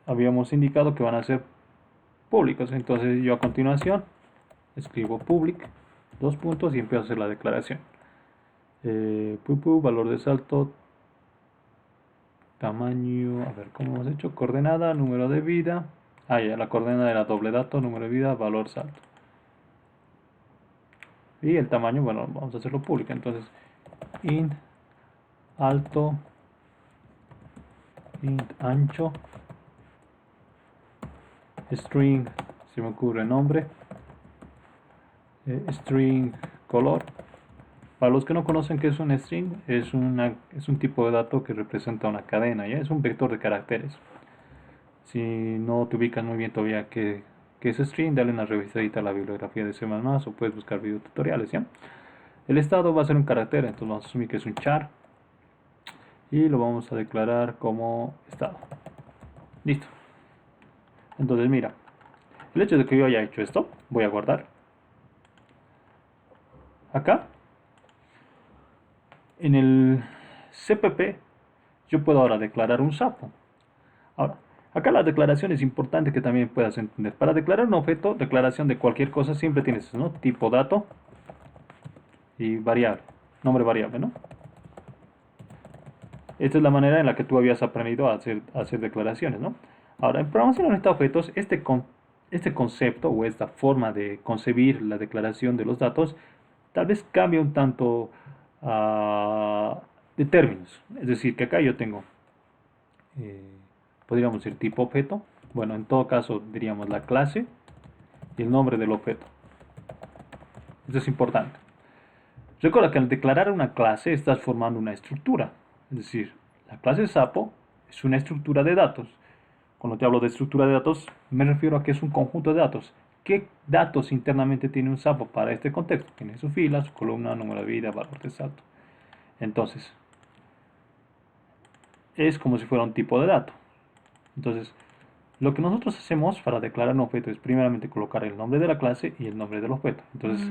habíamos indicado que van a ser públicos. Entonces yo a continuación escribo public, dos puntos, y empiezo a hacer la declaración. Valor de salto, tamaño, a ver cómo hemos hecho, coordenada, número de vida. Ya, la coordenada era doble dato, número de vida, valor salto. Y el tamaño, bueno, vamos a hacerlo público. Entonces, int alto, int ancho, string, se me ocurre nombre, string color. Para los que no conocen qué es un string, es un tipo de dato que representa una cadena, ¿ya? Es un vector de caracteres. Si no te ubicas muy bien todavía qué es string, dale una revisadita a la bibliografía de C++ o puedes buscar videotutoriales, ¿ya? El estado va a ser un carácter, entonces vamos a asumir que es un char y lo vamos a declarar como estado. Listo. Entonces mira, el hecho de que yo haya hecho esto, voy a guardar acá en el CPP. Yo puedo ahora declarar un sapo. Ahora, acá la declaración es importante que también puedas entender. Para declarar un objeto, declaración de cualquier cosa, siempre tienes, ¿no? Tipo dato y variable, nombre variable, ¿no? Esta es la manera en la que tú habías aprendido a hacer declaraciones, ¿no? Ahora, en programación orientada a objetos, este concepto o esta forma de concebir la declaración de los datos tal vez cambia un tanto de términos. Es decir, que acá yo tengo, eh, podríamos decir tipo objeto. Bueno, en todo caso diríamos la clase y el nombre del objeto. Esto es importante. Recuerda que al declarar una clase estás formando una estructura. Es decir, la clase Sapo es una estructura de datos. Cuando te hablo de estructura de datos, me refiero a que es un conjunto de datos. ¿Qué datos internamente tiene un Sapo para este contexto? Tiene su fila, su columna, número de vida, valor de salto. Entonces, es como si fuera un tipo de dato. Entonces, lo que nosotros hacemos para declarar un objeto es primeramente colocar el nombre de la clase y el nombre del objeto. Entonces,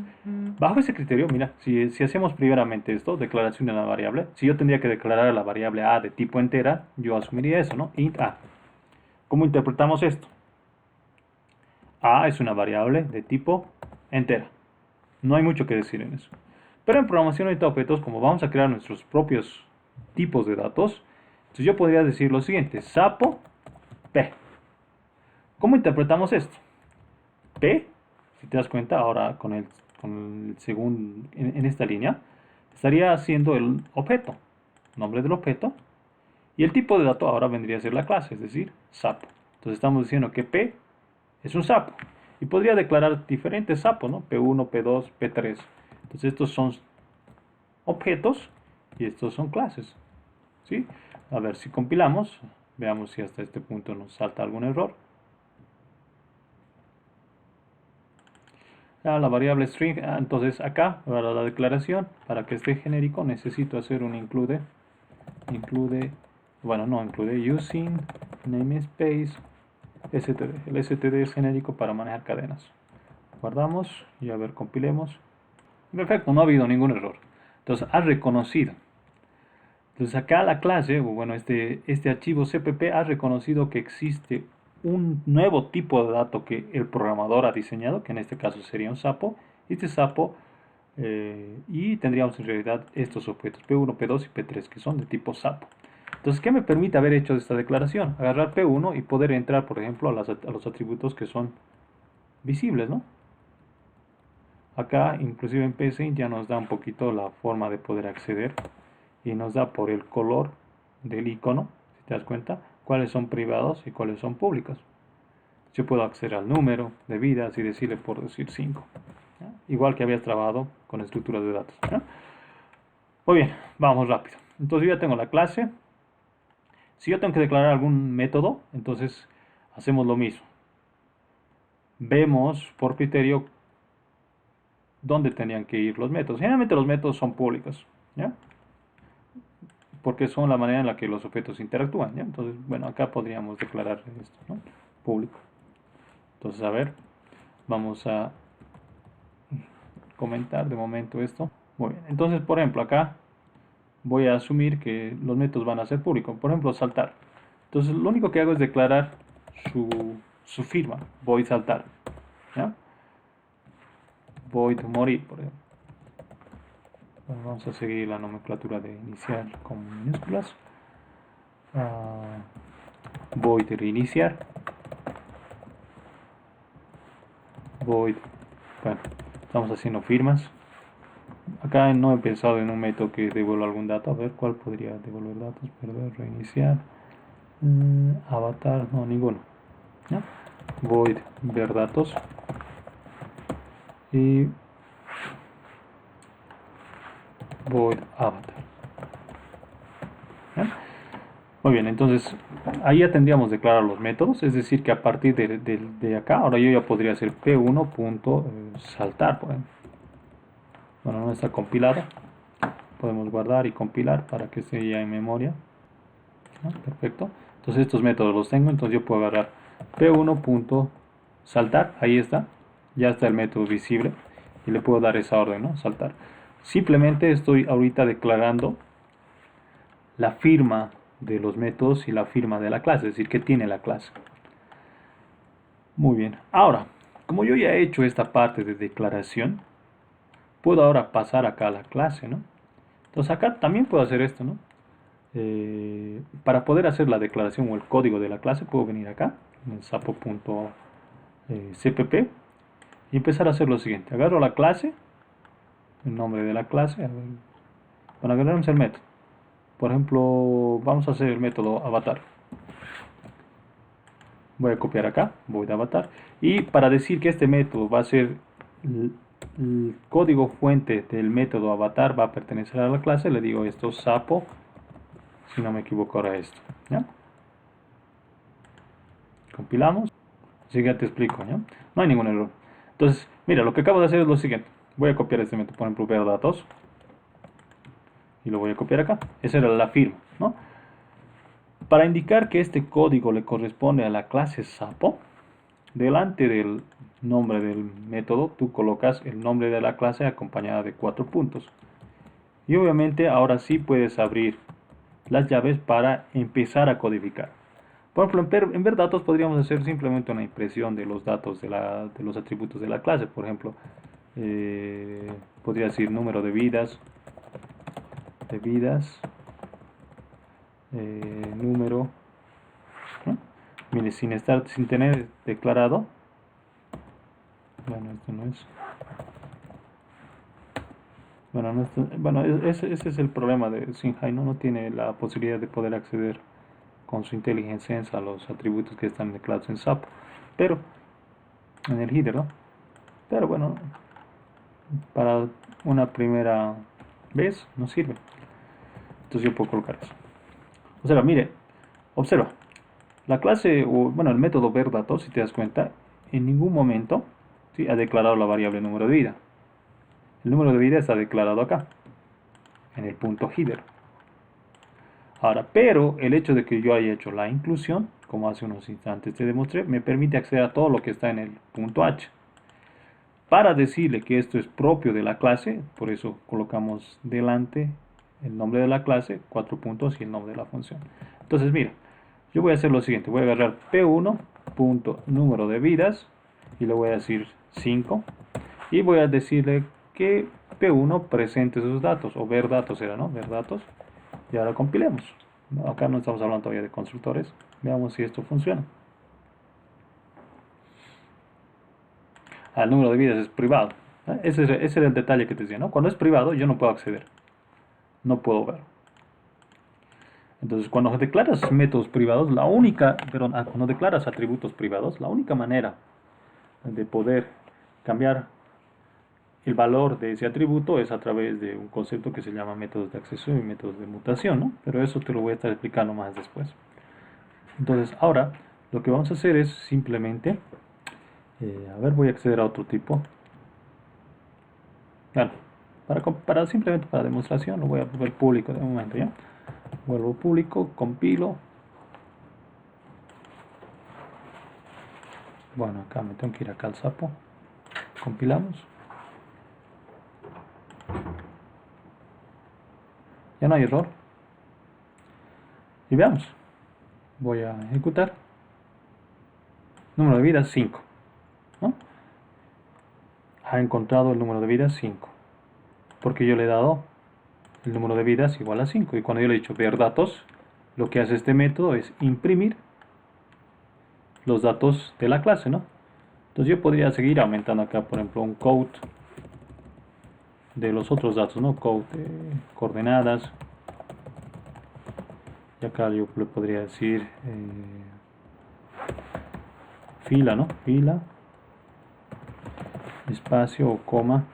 bajo ese criterio, mira, si hacemos primeramente esto, declaración de la variable, si yo tendría que declarar la variable a de tipo entera, yo asumiría eso, ¿no? Int a. ¿Cómo interpretamos esto? A es una variable de tipo entera. No hay mucho que decir en eso. Pero en programación de objetos, como vamos a crear nuestros propios tipos de datos, entonces yo podría decir lo siguiente, sapo p. ¿Cómo interpretamos esto? P, si te das cuenta, ahora con el segundo, en esta línea, estaría siendo el objeto, nombre del objeto, y el tipo de dato ahora vendría a ser la clase, es decir, sapo. Entonces estamos diciendo que P es un sapo. Y podría declarar diferentes sapos, ¿no? P1, P2, P3. Entonces estos son objetos y estos son clases. ¿Sí? A ver si compilamos. Veamos si hasta este punto nos salta algún error. La variable string, entonces acá, para la declaración, para que esté genérico, necesito hacer un include, bueno, no include, using namespace std. El std es genérico para manejar cadenas. Guardamos y a ver, compilemos. Perfecto, no ha habido ningún error. Entonces, ha reconocido. Entonces acá la clase, o bueno, este archivo CPP ha reconocido que existe un nuevo tipo de dato que el programador ha diseñado, que en este caso sería un sapo. Este sapo, y tendríamos en realidad estos objetos, P1, P2 y P3, que son de tipo sapo. Entonces, ¿qué me permite haber hecho esta declaración? Agarrar P1 y poder entrar, por ejemplo, a los atributos que son visibles, ¿no? Acá, inclusive en PSIN, ya nos da un poquito la forma de poder acceder y nos da por el color del icono, si te das cuenta, cuáles son privados y cuáles son públicos. Yo puedo acceder al número de vidas y decirle por decir 5. Igual que habías trabajado con estructuras de datos. ¿Ya? Muy bien, vamos rápido. Entonces yo ya tengo la clase. Si yo tengo que declarar algún método, entonces hacemos lo mismo. Vemos por criterio dónde tenían que ir los métodos. Generalmente los métodos son públicos, ¿ya? Porque son la manera en la que los objetos interactúan, ¿ya? Entonces, bueno, acá podríamos declarar esto, ¿no? Público. Entonces, a ver, vamos a comentar de momento esto. Muy bien, entonces, por ejemplo, acá voy a asumir que los métodos van a ser públicos. Por ejemplo, saltar. Entonces, lo único que hago es declarar su firma, void saltar, ¿ya? Void morir, por ejemplo. Bueno, vamos a seguir la nomenclatura de iniciar con minúsculas. Void reiniciar. Void. Bueno, estamos haciendo firmas. Acá no he pensado en un método que devuelva algún dato. A ver cuál podría devolver datos. Perder, reiniciar. Avatar, no, ninguno. ¿Ya? Void ver datos. Y void avatar. ¿Ya? Muy bien, entonces ahí ya tendríamos declarados los métodos, es decir que a partir de acá, ahora yo ya podría hacer p1.saltar, por ejemplo. Bueno, no está compilado, podemos guardar y compilar para que esté ya en memoria. ¿No? Perfecto, entonces estos métodos los tengo, entonces yo puedo agarrar p1.saltar, ahí está, ya está el método visible y le puedo dar esa orden, ¿no? Saltar. Simplemente estoy ahorita declarando la firma de los métodos y la firma de la clase, es decir, que tiene la clase. Muy bien, ahora, como yo ya he hecho esta parte de declaración, puedo ahora pasar acá a la clase, ¿no? Entonces acá también puedo hacer esto, ¿no? Para poder hacer la declaración o el código de la clase, puedo venir acá, en el sapo.cpp, y empezar a hacer lo siguiente. Agarro la clase, el nombre de la clase, bueno, agarramos el método. Por ejemplo, vamos a hacer el método avatar. Voy a copiar acá, voy de avatar. Y para decir que este método va a ser el código fuente del método avatar, va a pertenecer a la clase, le digo esto sapo, si no me equivoco ahora esto, ¿ya? Compilamos, así que ya te explico, ¿ya? No hay ningún error. Entonces, mira, lo que acabo de hacer es lo siguiente. Voy a copiar este método, por ejemplo, ver datos, y lo voy a copiar acá. Esa era la firma, ¿no? Para indicar que este código le corresponde a la clase sapo, delante del nombre del método, tú colocas el nombre de la clase acompañada de 4 puntos. Y obviamente ahora sí puedes abrir las llaves para empezar a codificar. Por ejemplo, en ver datos podríamos hacer simplemente una impresión de los datos de los atributos de la clase. Por ejemplo, podría decir número de vidas, número, ¿no? Mire, sin tener declarado. Bueno, esto no es. Bueno, ese es el problema de Sinhai, ¿no? No tiene la posibilidad de poder acceder con su inteligencia a los atributos que están declarados en SAP, pero en el header, ¿no? Pero bueno, para una primera vez no sirve. Entonces yo puedo colocar eso. Observa, mire, observa. La clase, o bueno, el método ver datos, si te das cuenta, en ningún momento, ¿sí?, ha declarado la variable número de vida. El número de vida está declarado acá, en el punto header. Ahora, pero el hecho de que yo haya hecho la inclusión, como hace unos instantes te demostré, me permite acceder a todo lo que está en el punto H. Para decirle que esto es propio de la clase, por eso colocamos delante el nombre de la clase, 4 puntos y el nombre de la función. Entonces, mira, yo voy a hacer lo siguiente, voy a agarrar P1, punto número de vidas, y le voy a decir 5, y voy a decirle que P1 presente sus datos, o ver datos era, ¿no? Ver datos, y ahora compilemos. Acá no estamos hablando todavía de constructores, veamos si esto funciona. El número de vidas es privado. Ese era el detalle que te decía, ¿no? Cuando es privado yo no puedo acceder, no puedo ver. Entonces cuando declaras métodos privados, cuando declaras atributos privados, la única manera de poder cambiar el valor de ese atributo es a través de un concepto que se llama métodos de acceso y métodos de mutación, ¿no? Pero eso te lo voy a estar explicando más después. Entonces ahora lo que vamos a hacer es simplemente, voy a acceder a otro tipo. Bueno, simplemente para demostración lo voy a volver público de momento, ¿ya? Vuelvo público, compilo. Bueno, acá me tengo que ir acá al sapo. Compilamos. Ya no hay error. Y veamos. Voy a ejecutar. Número de vidas 5, ¿no? Ha encontrado el número de vidas 5. Porque yo le he dado el número de vidas igual a 5. Y cuando yo le he dicho ver datos, lo que hace este método es imprimir los datos de la clase, ¿no? Entonces yo podría seguir aumentando acá, por ejemplo, un code de los otros datos, ¿no? Code de coordenadas. Y acá yo le podría decir fila, ¿no? Fila, espacio o coma,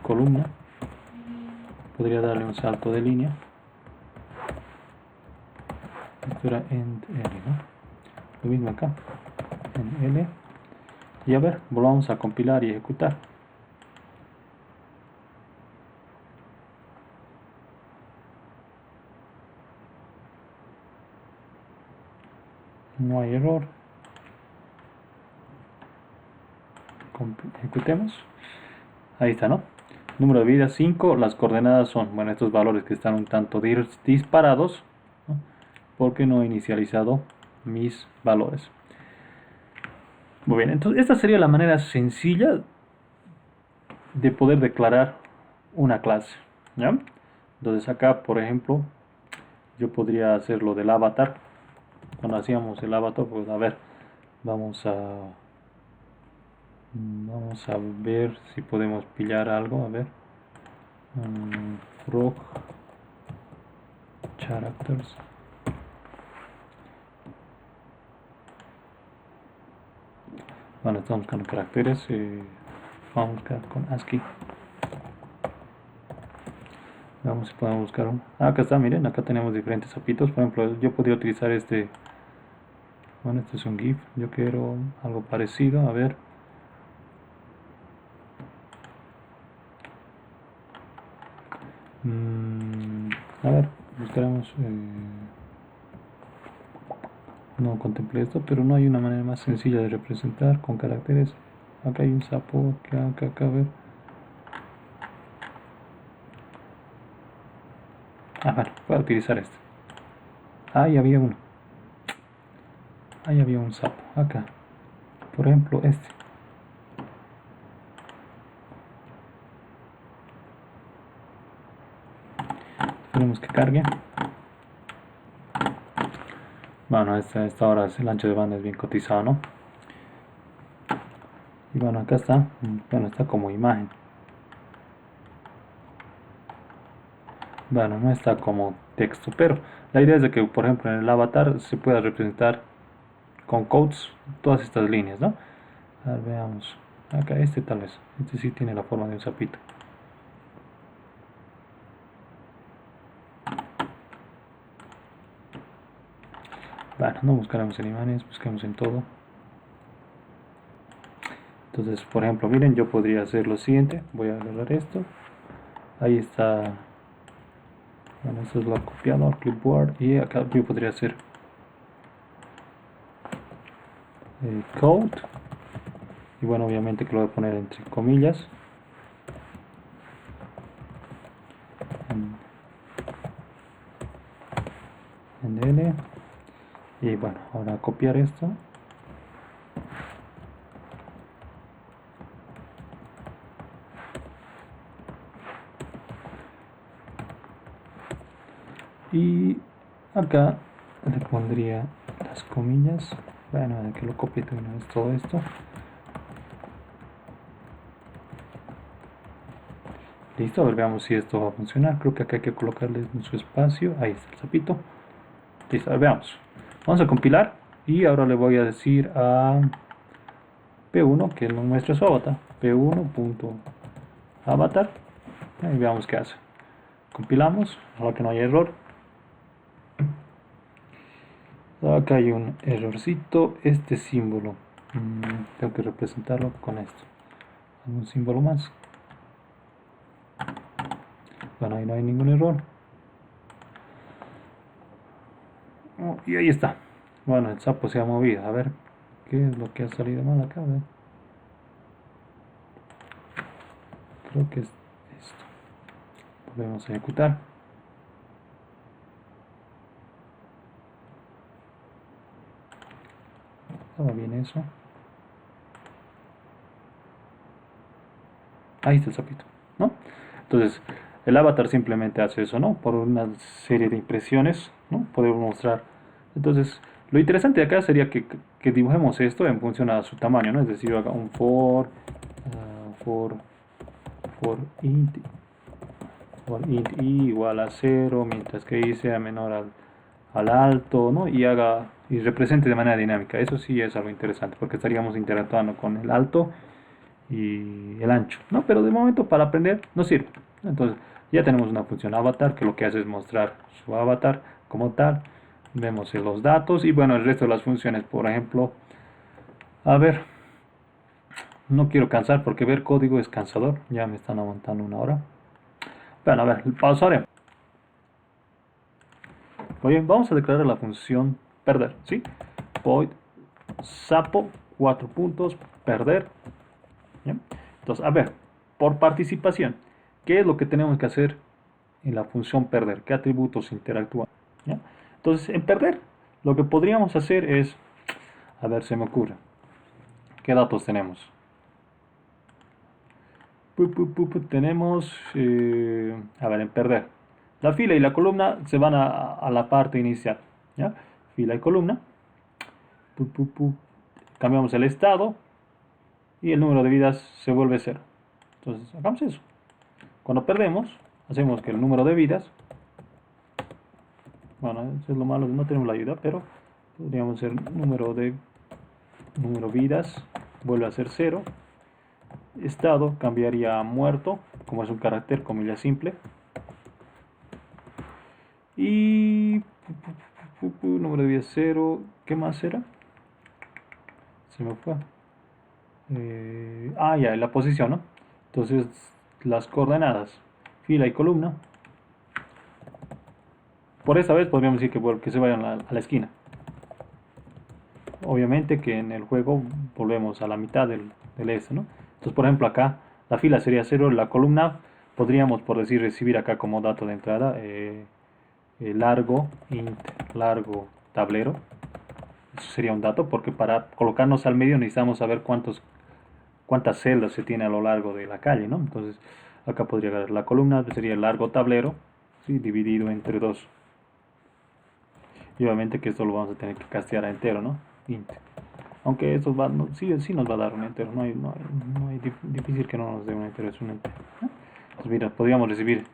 columna. Podría darle un salto de línea. Esto era en L, ¿no? Lo mismo acá, en L. Y a ver, volvamos a compilar y ejecutar. No hay error. Ejecutemos. Ahí está, ¿no? Número de vidas 5, las coordenadas son, bueno, estos valores que están un tanto disparados, ¿no? Porque no he inicializado mis valores. Muy bien, entonces esta sería la manera sencilla de poder declarar una clase, ¿ya? Entonces acá, por ejemplo, yo podría hacer lo del avatar. Cuando hacíamos el avatar, pues a ver, vamos a vamos a ver si podemos pillar algo. A ver, frog characters. Bueno, estamos buscando caracteres. Vamos con ASCII. Vamos si podemos buscar uno. Acá está, miren, acá tenemos diferentes sapitos. Por ejemplo, yo podría utilizar este. Bueno, este es un GIF. Yo quiero algo parecido. A ver. A ver, buscaremos. No contemplé esto, pero no hay una manera más sencilla de representar con caracteres. Acá hay un sapo. Acá, a ver. Bueno, voy a utilizar este. Ahí había uno. Ahí había un sapo. Acá. Por ejemplo, este. Esperemos que cargue. Bueno, a esta hora el ancho de banda es bien cotizado, ¿no? Y bueno, acá está. Bueno, está como imagen. Bueno, no está como texto, pero la idea es de que, por ejemplo, en el avatar se pueda representar con codes todas estas líneas, ¿no? A ver, veamos. Acá este tal vez. Este sí tiene la forma de un sapito. Bueno, no buscaremos en imágenes, busquemos en todo. Entonces, por ejemplo, miren, yo podría hacer lo siguiente. Voy a agarrar esto. Ahí está. Bueno, esto es lo copiado al clipboard. Y acá yo podría hacer code. Y bueno, obviamente que lo voy a poner entre comillas. En DL. Y bueno, ahora copiar esto. Y acá le pondría las comillas. Bueno, que lo copie de una vez todo esto. Listo, a ver, veamos si esto va a funcionar. Creo que acá hay que colocarle en su espacio. Ahí está el sapito. Listo, a ver, veamos. Vamos a compilar. Y ahora le voy a decir a P1 que nos muestre su avatar. P1.avatar. Y veamos qué hace. Compilamos, ahora que no hay error. Acá hay un errorcito. Este símbolo. Tengo que representarlo con esto. Un símbolo más. Bueno, ahí no hay ningún error. Y ahí está. Bueno, el sapo se ha movido. A ver, ¿qué es lo que ha salido mal acá? A ver. Creo que es esto. Volvemos a ejecutar. Estaba bien eso. Ahí está el sapito, ¿no? Entonces, el avatar simplemente hace eso, ¿no? Por una serie de impresiones, ¿no? Podemos mostrar. Entonces, lo interesante de acá sería que dibujemos esto en función a su tamaño, ¿no? Es decir, yo haga un for int i igual a 0, mientras que i sea menor al alto, ¿no? Y represente de manera dinámica. Eso sí es algo interesante, porque estaríamos interactuando con el alto y el ancho, ¿no? Pero de momento para aprender no sirve. Entonces ya tenemos una función avatar que lo que hace es mostrar su avatar como tal. Vemos los datos y bueno, el resto de las funciones, por ejemplo, a ver, no quiero cansar porque ver código es cansador. Ya me están aguantando una hora. Bueno, a ver, pausaré. Muy bien, vamos a declarar la función perder, ¿sí? Void sapo 4 puntos perder. ¿Bien? Entonces, a ver, por participación, ¿qué es lo que tenemos que hacer en la función perder? ¿Qué atributos interactúan? ¿Ya? Entonces, en perder, lo que podríamos hacer es, a ver, se me ocurre, ¿qué datos tenemos? Tenemos, a ver, en perder. la fila y la columna se van a la parte inicial, ¿ya? Fila y columna. Cambiamos el estado y el número de vidas se vuelve 0. Entonces, hagamos eso. Cuando perdemos, hacemos que el número de vidas, bueno, eso es lo malo, no tenemos la ayuda, pero podríamos hacer número vidas, vuelve a ser 0. Estado cambiaría a muerto, como es un carácter, comilla simple. Y número de vidas 0, ¿qué más era? Se me fue. Ya, la posición, ¿no? Entonces, las coordenadas, fila y columna. Por esta vez podríamos decir que se vayan a la esquina. Obviamente que en el juego volvemos a la mitad del este, ¿no? Entonces, por ejemplo, acá la fila sería 0, la columna podríamos, por decir, recibir acá como dato de entrada largo, int, largo, tablero. Eso sería un dato, porque para colocarnos al medio necesitamos saber cuántas celdas se tiene a lo largo de la calle, ¿no? Entonces, acá podría haber la columna, sería el largo tablero, ¿sí? Dividido entre 2. Y obviamente que esto lo vamos a tener que castear a entero, ¿no? Int. Aunque esto sí nos va a dar un entero, no hay difícil que no nos dé un entero, es un entero, ¿no? Entonces, mira, podríamos recibir.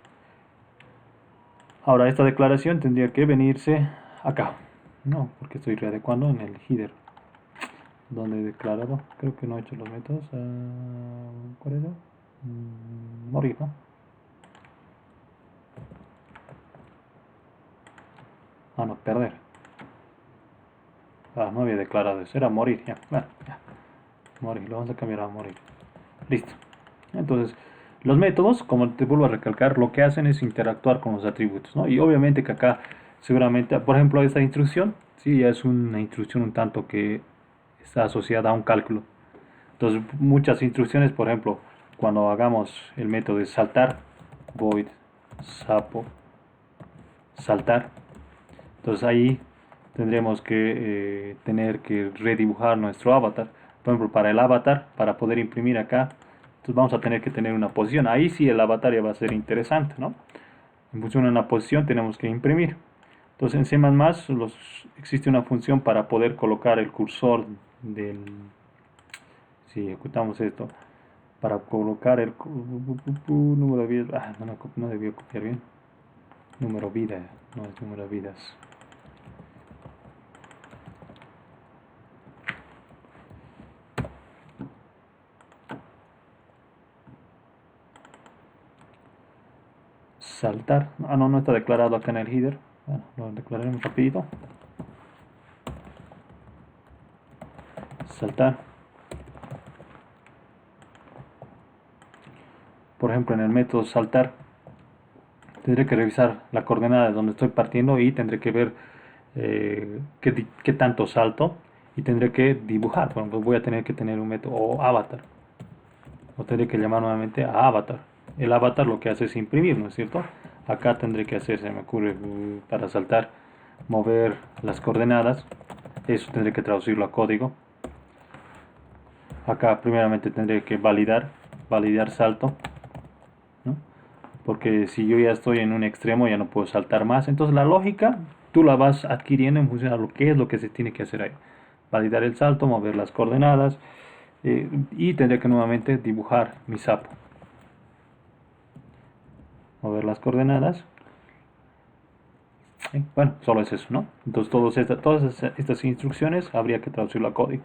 Ahora, esta declaración tendría que venirse acá. No, porque estoy readecuando en el header. Donde he declarado, creo que no he hecho los métodos. ¿Cuál era? Morir, ¿no? No, perder. No había declarado eso, era morir, ya. Bueno, ya. Morir, lo vamos a cambiar a morir. Listo. Entonces, los métodos, como te vuelvo a recalcar, lo que hacen es interactuar con los atributos, ¿no? Y obviamente que acá, seguramente, por ejemplo, esta instrucción, sí, ya es una instrucción un tanto que está asociada a un cálculo. Entonces, muchas instrucciones, por ejemplo, cuando hagamos el método de saltar, void sapo saltar, entonces ahí tendremos que tener que redibujar nuestro avatar. Por ejemplo, para el avatar, para poder imprimir acá, entonces vamos a tener que tener una posición. Ahí sí el avatar ya va a ser interesante, ¿no? En función de una posición tenemos que imprimir. Entonces en C++ existe una función para poder colocar el cursor del... Si ejecutamos esto, para colocar el número de vidas... no debió copiar bien. Número vida, no es número de vidas. Saltar, no está declarado acá en el header. Bueno, lo declararemos rapidito. Saltar. Por ejemplo, en el método saltar tendré que revisar la coordenada de donde estoy partiendo y tendré que ver qué tanto salto y tendré que dibujar. Por ejemplo, voy a tener que tener un método o avatar, o tendré que llamar nuevamente a avatar. El avatar lo que hace es imprimir, ¿no es cierto? Acá tendré que hacer, se me ocurre, para saltar, mover las coordenadas. Eso tendré que traducirlo a código. Acá primeramente tendré que validar salto, ¿no? Porque si yo ya estoy en un extremo ya no puedo saltar más. Entonces la lógica tú la vas adquiriendo en función a lo que es lo que se tiene que hacer ahí. Validar el salto, mover las coordenadas y tendré que nuevamente dibujar mi sapo. Mover las coordenadas. Bueno, solo es eso, ¿no? Entonces todas estas instrucciones habría que traducirlo a código.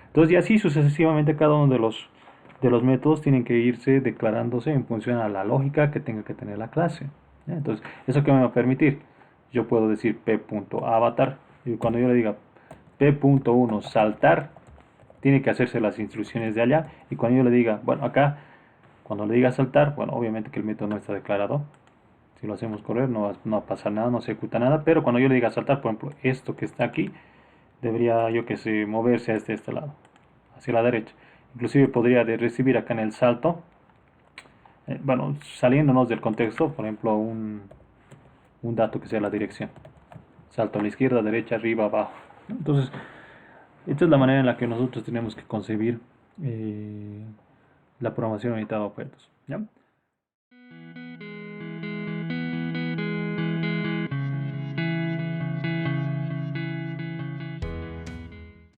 Entonces y así sucesivamente cada uno de los métodos tienen que irse declarándose en función a la lógica que tenga que tener la clase. ¿Ya? Entonces, ¿eso qué me va a permitir? Yo puedo decir p.avatar y cuando yo le diga p.1 saltar, tiene que hacerse las instrucciones de allá y cuando yo le diga, bueno, acá, cuando le diga saltar, bueno, obviamente que el método no está declarado. Si lo hacemos correr no va a pasar nada, no se ejecuta nada, pero cuando yo le diga saltar, por ejemplo, esto que está aquí, debería yo que sé moverse a este lado, hacia la derecha. Inclusive podría recibir acá en el salto, bueno, saliéndonos del contexto, por ejemplo, un dato que sea la dirección. Salto a la izquierda, derecha, arriba, abajo. Entonces, esta es la manera en la que nosotros tenemos que concebir la programación orientada a objetos, ¿ya?